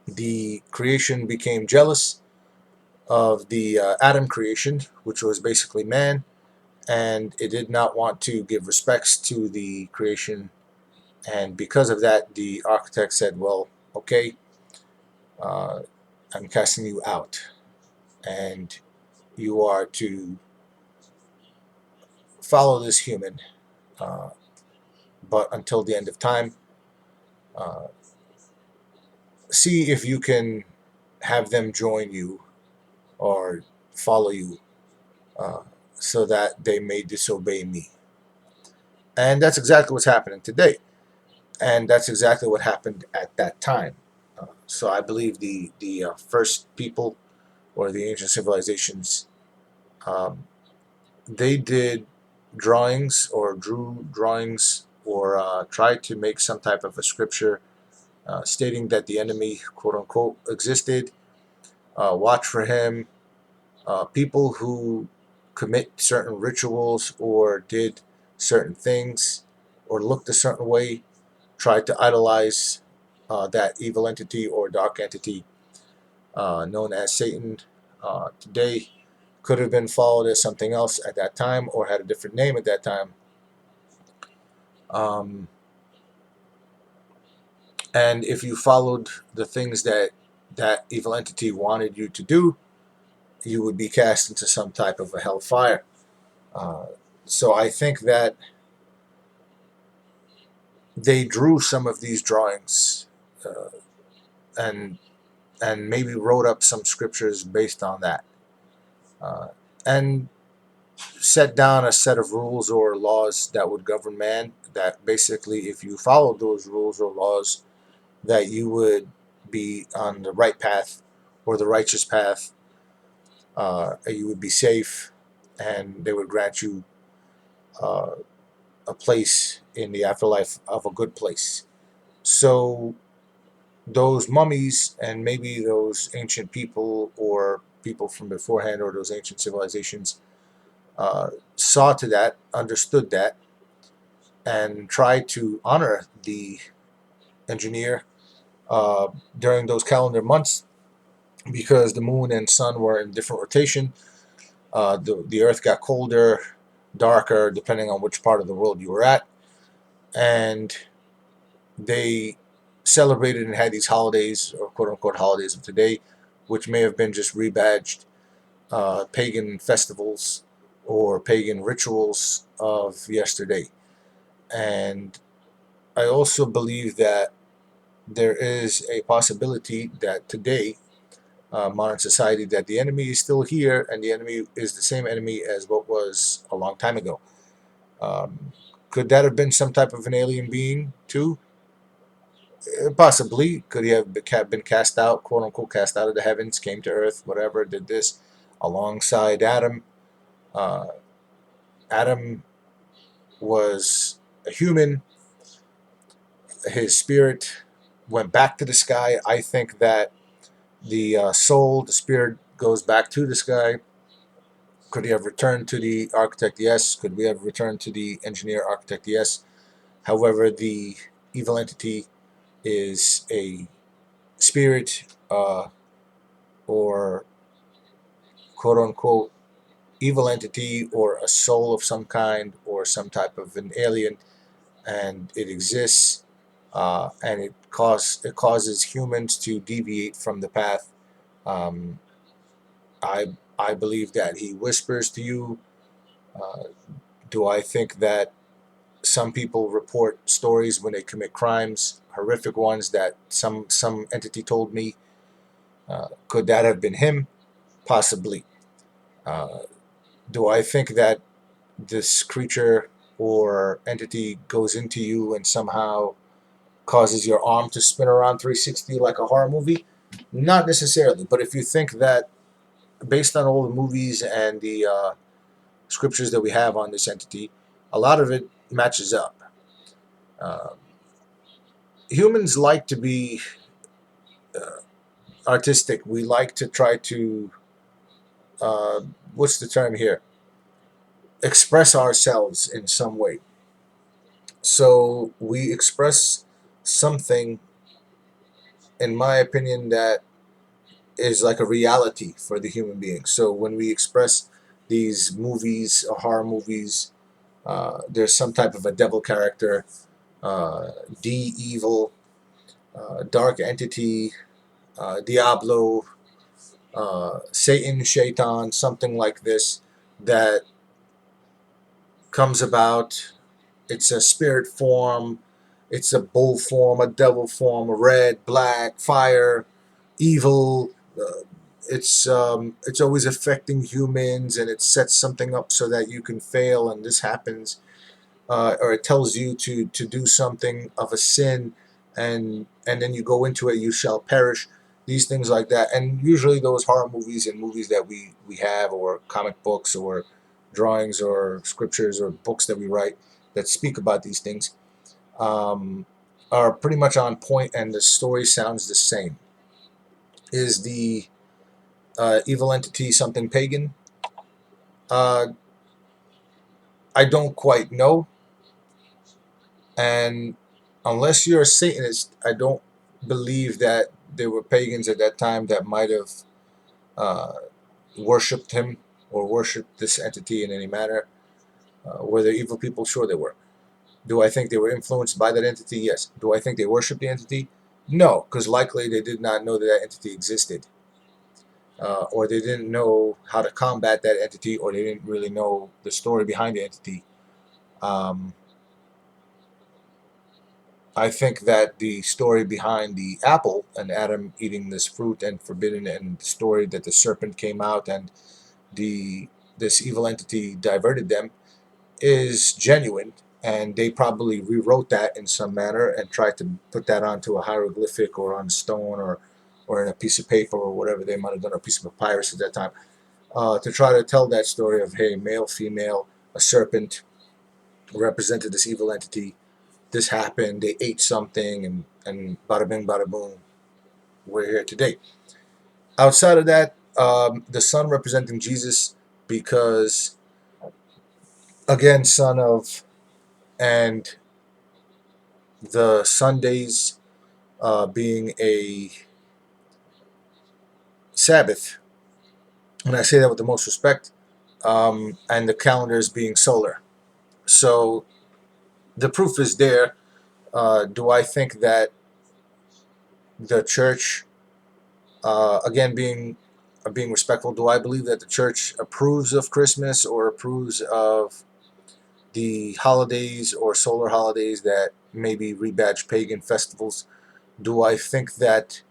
the creation became jealous of the Adam creation, which was basically man, and it did not want to give respects to the creation. And because of that, the architect said, well, okay, uh, I'm casting you out, and you are to follow this human, uh, but until the end of time, uh, see if you can have them join you or follow you, uh, so that they may disobey me. And that's exactly what's happening today. And that's exactly what happened at that time. So I believe the first people, or the ancient civilizations, um, they did drawings or drew drawings, or tried to make some type of a scripture, stating that the enemy, quote unquote, existed. Watch for him. People who commit certain rituals or did certain things or looked a certain way tried to idolize that evil entity or dark entity, known as Satan. Today could have been followed as something else at that time, or had a different name at that time. Um, and if you followed the things that that evil entity wanted you to do, you would be cast into some type of a hellfire. Uh, so I think that they drew some of these drawings, and maybe wrote up some scriptures based on that. Uh, and set down a set of rules or laws that would govern man. That basically, if you followed those rules or laws, that you would be on the right path or the righteous path. You would be safe, and they would grant you uh, a place in the afterlife of a good place. So those mummies and maybe those ancient people or people from beforehand or those ancient civilizations uh, saw to that, understood that, and tried to honor the engineer uh, during those calendar months because the moon and sun were in different rotation. The earth got colder, darker, depending on which part of the world you were at. And they celebrated and had these holidays, or quote unquote holidays of today, which may have been just rebadged pagan festivals or pagan rituals of yesterday. And I also believe that there is a possibility that today, modern society, that the enemy is still here and the enemy is the same enemy as what was a long time ago. Um, could that have been some type of an alien being too? Possibly. Could he have been cast out, quote unquote, cast out of the heavens, came to earth, whatever, did this alongside Adam? Uh, Adam was a human. His spirit went back to the sky. I think that the soul, the spirit, goes back to the sky. Could he have returned to the architect? Yes. Could we have returned to the engineer architect? Yes. However, the evil entity is a spirit or quote unquote evil entity or a soul of some kind or some type of an alien, and it exists, and it causes humans to deviate from the path. Um, I believe that he whispers to you. Uh, do I think that some people report stories when they commit crimes, horrific ones that some entity told me? Could that have been him? Possibly. Uh, do I think that this creature or entity goes into you and somehow causes your arm to spin around 360 like a horror movie? Not necessarily, but if you think that based on all the movies and the scriptures that we have on this entity, a lot of it matches up. Um, Humans like to be uh, artistic. We like to try to, uh, what's the term here? Express ourselves in some way. So we express something, in my opinion, that is like a reality for the human being. So when we express these movies, horror movies, there's some type of a devil character, uh, D evil, dark entity, Diablo, Satan, Shaitan, something like this that comes about. It's a spirit form, it's a bull form, a devil form, red, black, fire, evil. It's always affecting humans, and it sets something up so that you can fail, and this happens, or it tells you to do something of a sin, and then you go into it, you shall perish. These things like that, and usually those horror movies and movies that we have, or comic books, or drawings, or scriptures, or books that we write that speak about these things, um, are pretty much on point, and the story sounds the same. Is the evil entity something pagan? Uh, I don't quite know, and unless you're a Satanist, I don't believe that there were pagans at that time that might have uh, worshipped him or worshipped this entity in any manner. Were there evil people? Sure, there were. Do I think they were influenced by that entity? Yes. Do I think they worshiped the entity? No, because likely they did not know that that entity existed, or they didn't know how to combat that entity, or they didn't really know the story behind the entity. Um, I think that the story behind the apple and Adam eating this fruit and forbidden, and the story that the serpent came out and the this evil entity diverted them is genuine, and they probably rewrote that in some manner and tried to put that onto a hieroglyphic or on stone or in a piece of paper or whatever they might have done, a piece of papyrus at that time, to try to tell that story of, hey, male, female, a serpent represented this evil entity. This happened. They ate something, and bada bing, bada boom. We're here today. Outside of that, the sun representing Jesus, because again, son of, and the Sundays being a Sabbath, and I say that with the most respect, and the calendars being solar. So the proof is there. Do I think that the church, again, being respectful, do I believe that the church approves of Christmas or approves of the holidays or solar holidays that maybe rebadge pagan festivals? Do I think that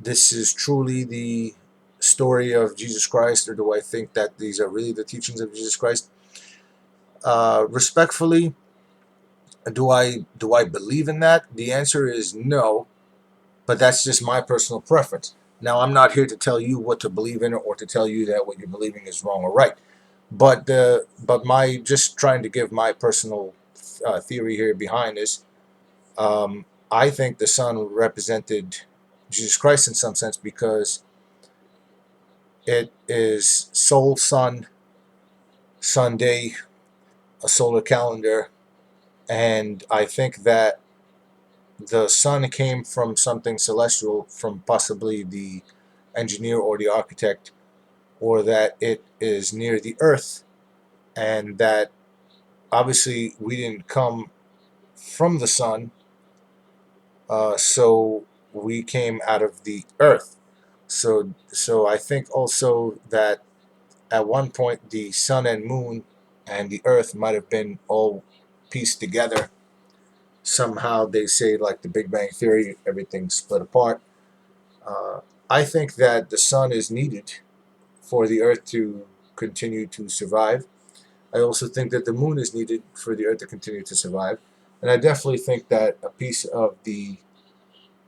this is truly the story of Jesus Christ, or do I think that these are really the teachings of Jesus Christ? Respectfully, do I believe in that? The answer is no, but that's just my personal preference. Now, I'm not here to tell you what to believe in or to tell you that what you're believing is wrong or right. But my just trying to give my personal theory here behind this. I think the sun represented Jesus Christ in some sense because it is Soul Sun, Sunday, a solar calendar, and I think that the sun came from something celestial, from possibly the engineer or the architect, or that it is near the earth, and that obviously we didn't come from the sun, so we came out of the earth. So I think also that at one point the sun and moon and the earth might have been all pieced together. Somehow they say, like the Big Bang Theory, everything split apart. Uh, I think that the sun is needed for the earth to continue to survive. I also think that the moon is needed for the earth to continue to survive. And I definitely think that a piece of the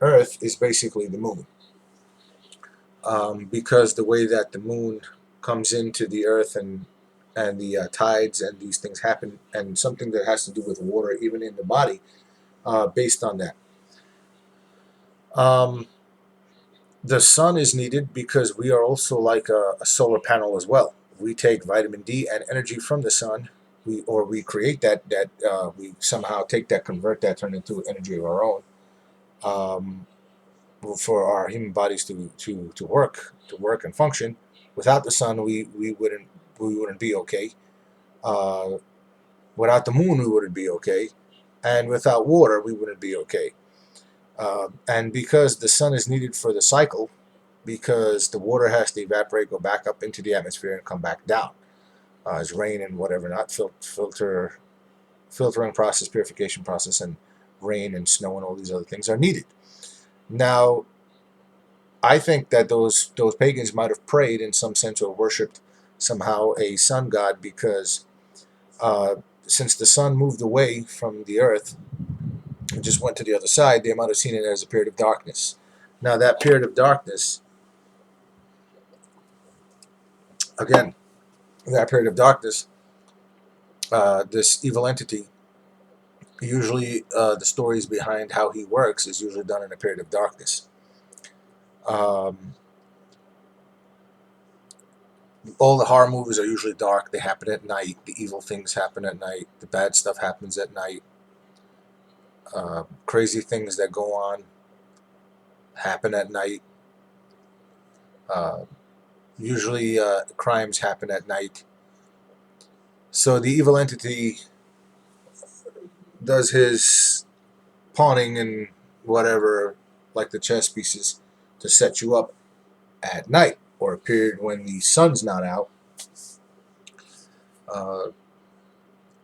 earth is basically the moon. Because the way that the moon comes into the earth, and the tides and these things happen, and something that has to do with water even in the body, based on that. Um, the sun is needed because we are also like a solar panel as well. We take vitamin D and energy from the sun. We create that we somehow take that, convert that, turn it into energy of our own, um, for our human bodies to work and function. Without the sun, we wouldn't be okay. Uh, Without the moon, we wouldn't be okay, and without water, we wouldn't be okay. And because the sun is needed for the cycle, because the water has to evaporate, go back up into the atmosphere, and come back down as rain and whatever, not filtering process, purification process, and rain and snow and all these other things are needed. Now, I think that those pagans might have prayed in some sense or worshipped somehow a sun god because uh, since the sun moved away from the earth and just went to the other side, they might have seen it as a period of darkness. Now, that period of darkness, again, that period of darkness, this evil entity, usually the stories behind how he works is usually done in a period of darkness. Um, all the horror movies are usually dark. They happen at night. The evil things happen at night. The bad stuff happens at night. Crazy things that go on happen at night. Uh, Usually, crimes happen at night. So the evil entity does his pawning and whatever, like the chess pieces, to set you up at night or a period when the sun's not out. Uh,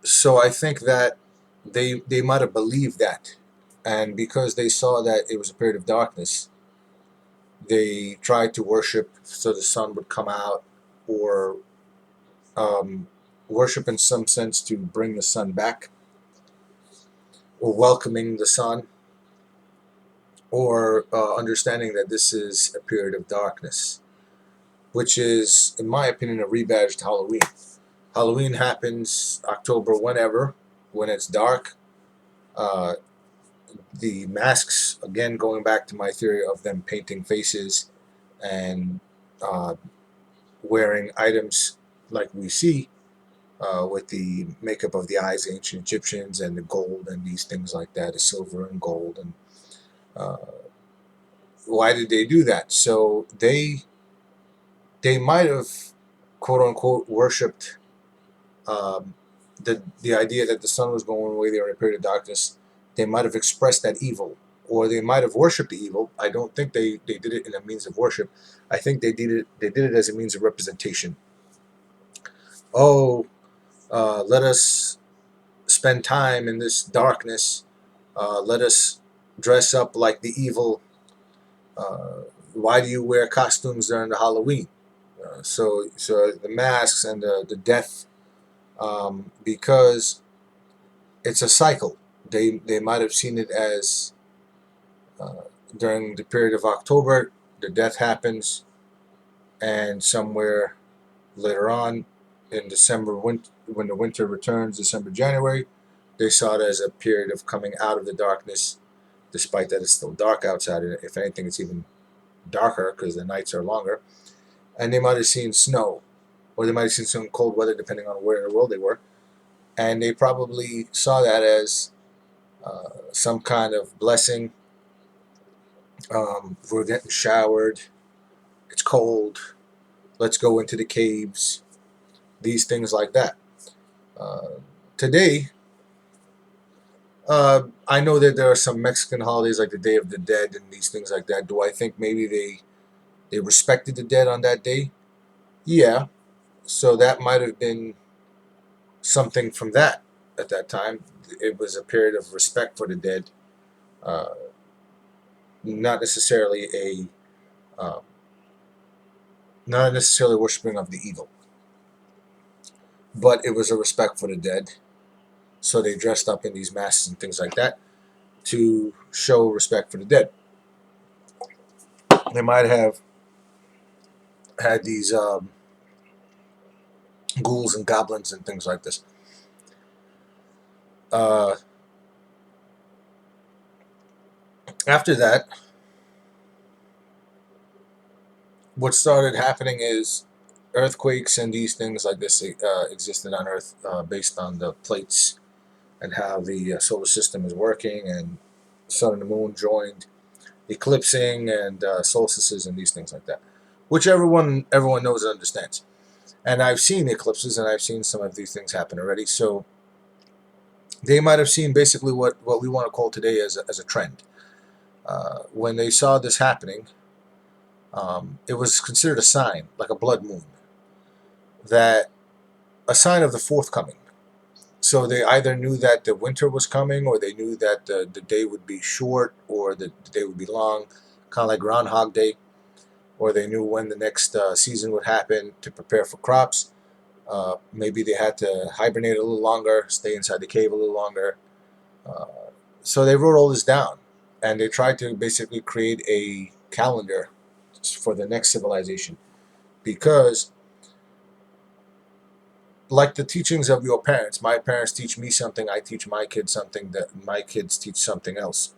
so I think that they might have believed that, and because they saw that it was a period of darkness, they tried to worship so the sun would come out, or worship in some sense to bring the sun back, or welcoming the sun, or understanding that this is a period of darkness, which is, in my opinion, a rebadged Halloween. Halloween happens October whenever, when it's dark. Uh, the masks, again, going back to my theory of them painting faces and uh, wearing items like we see with the makeup of the eyes, ancient Egyptians, and the gold and these things like that, the silver and gold. And uh, why did they do that? So they might have, quote unquote, worshipped um, the idea that the sun was going away. They were in a period of darkness. They might have expressed that evil, or they might have worshipped the evil. I don't think they did it in a means of worship. I think they did it as a means of representation. Oh, let us spend time in this darkness. Let us dress up like the evil. Uh, why do you wear costumes during the Halloween? So the masks and the death, because it's a cycle. They might have seen it as uh, during the period of October, the death happens, and somewhere later on in December, when the winter returns, December, January, they saw it as a period of coming out of the darkness, despite that it's still dark outside. And if anything, it's even darker because the nights are longer. And they might have seen snow, or they might have seen some cold weather, depending on where in the world they were. And they probably saw that as some kind of blessing. We're getting showered. It's cold. Let's go into the caves. These things like that. Uh, Today, I know that there are some Mexican holidays like the Day of the Dead and these things like that. Do I think maybe they respected the dead on that day? Yeah. So that might have been something from that at that time. It was a period of respect for the dead, uh, not necessarily uh, not necessarily worshiping of the evil, but it was a respect for the dead. So they dressed up in these masks and things like that to show respect for the dead. They might have had these ghouls and goblins and things like this. Uh, After that, what started happening is earthquakes and these things like this existed on Earth based on the plates and how the solar system is working, and the sun and the moon joined, eclipsing and solstices and these things like that, which everyone knows and understands. And I've seen eclipses and I've seen some of these things happen already. So they might have seen basically what we want to call today as a trend. When they saw this happening, it was considered a sign, like a blood moon, that a sign of the forthcoming. So they either knew that the winter was coming, or they knew that the day would be short, or the day would be long, kind of like Groundhog Day, or they knew when the next season would happen to prepare for crops. Maybe they had to hibernate a little longer, stay inside the cave a little longer. Uh, so they wrote all this down, and they tried to basically create a calendar for the next civilization, because like the teachings of your parents, my parents teach me something, I teach my kids something, that my kids teach something else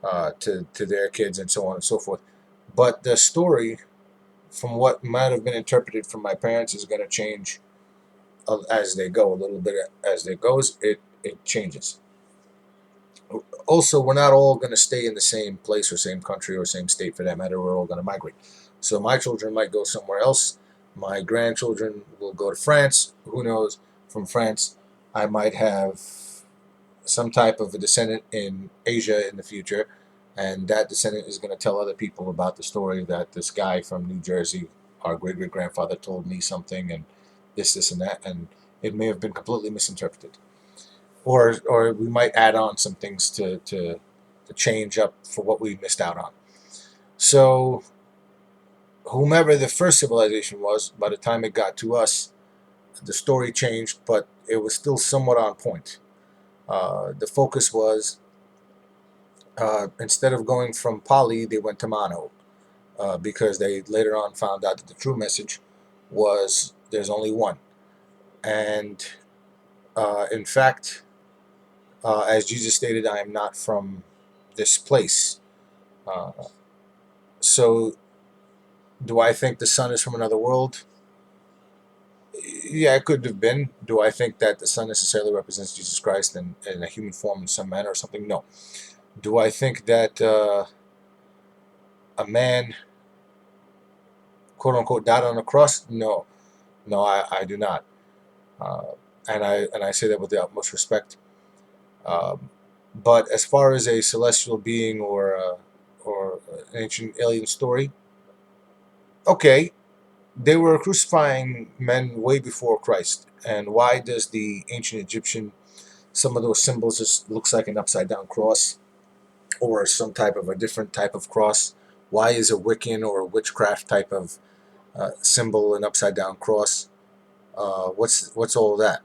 to their kids, and so on and so forth. But the story, from what might have been interpreted from my parents, is going to change as they go, a little bit as it goes. It changes. Also, we're not all going to stay in the same place or same country or same state, for that matter. We're all going to migrate. So my children might go somewhere else. My grandchildren will go to France. Who knows? From France, I might have some type of a descendant in Asia in the future, and that descendant is going to tell other people about the story that this guy from New Jersey, our great great grandfather, told me something, and this, and that, and it may have been completely misinterpreted, or we might add on some things to change up for what we missed out on. So whomever the first civilization was, by the time it got to us, the story changed, but it was still somewhat on point. The focus was, instead of going from Pali, they went to Mano, because they later on found out that the true message was there's only one. And in fact, as Jesus stated, I am not from this place. Uh, so, do I think the sun is from another world? Yeah, it could have been. Do I think that the sun necessarily represents Jesus Christ in a human form in some manner or something? No. Do I think that a man, quote unquote, died on a cross? No. No, I do not. Uh, and I say that with the utmost respect. Um, but as far as a celestial being or an ancient alien story, okay, they were crucifying men way before Christ. And why does the ancient Egyptian, some of those symbols just looks like an upside down cross or some type of a different type of cross? Why is a Wiccan or a witchcraft type of symbol an upside down cross? What's all of that?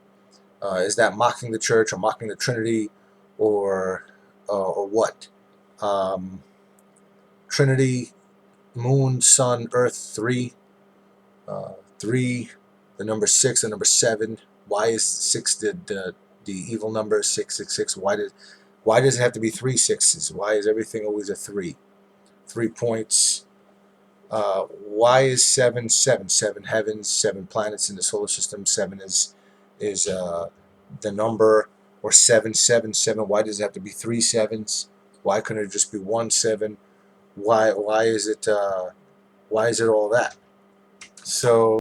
Is that mocking the church or mocking the Trinity, or what? Um, Trinity, moon, sun, earth, three, three, the number six, the number seven. Why is six the evil number? 666. Why does it have to be three sixes? Why is everything always a three? 3 points. Why is seven seven? Seven heavens, seven planets in the solar system. Seven is the number, or 777. Why does it have to be three sevens? Why couldn't it just be 1 7? Why is it all that? So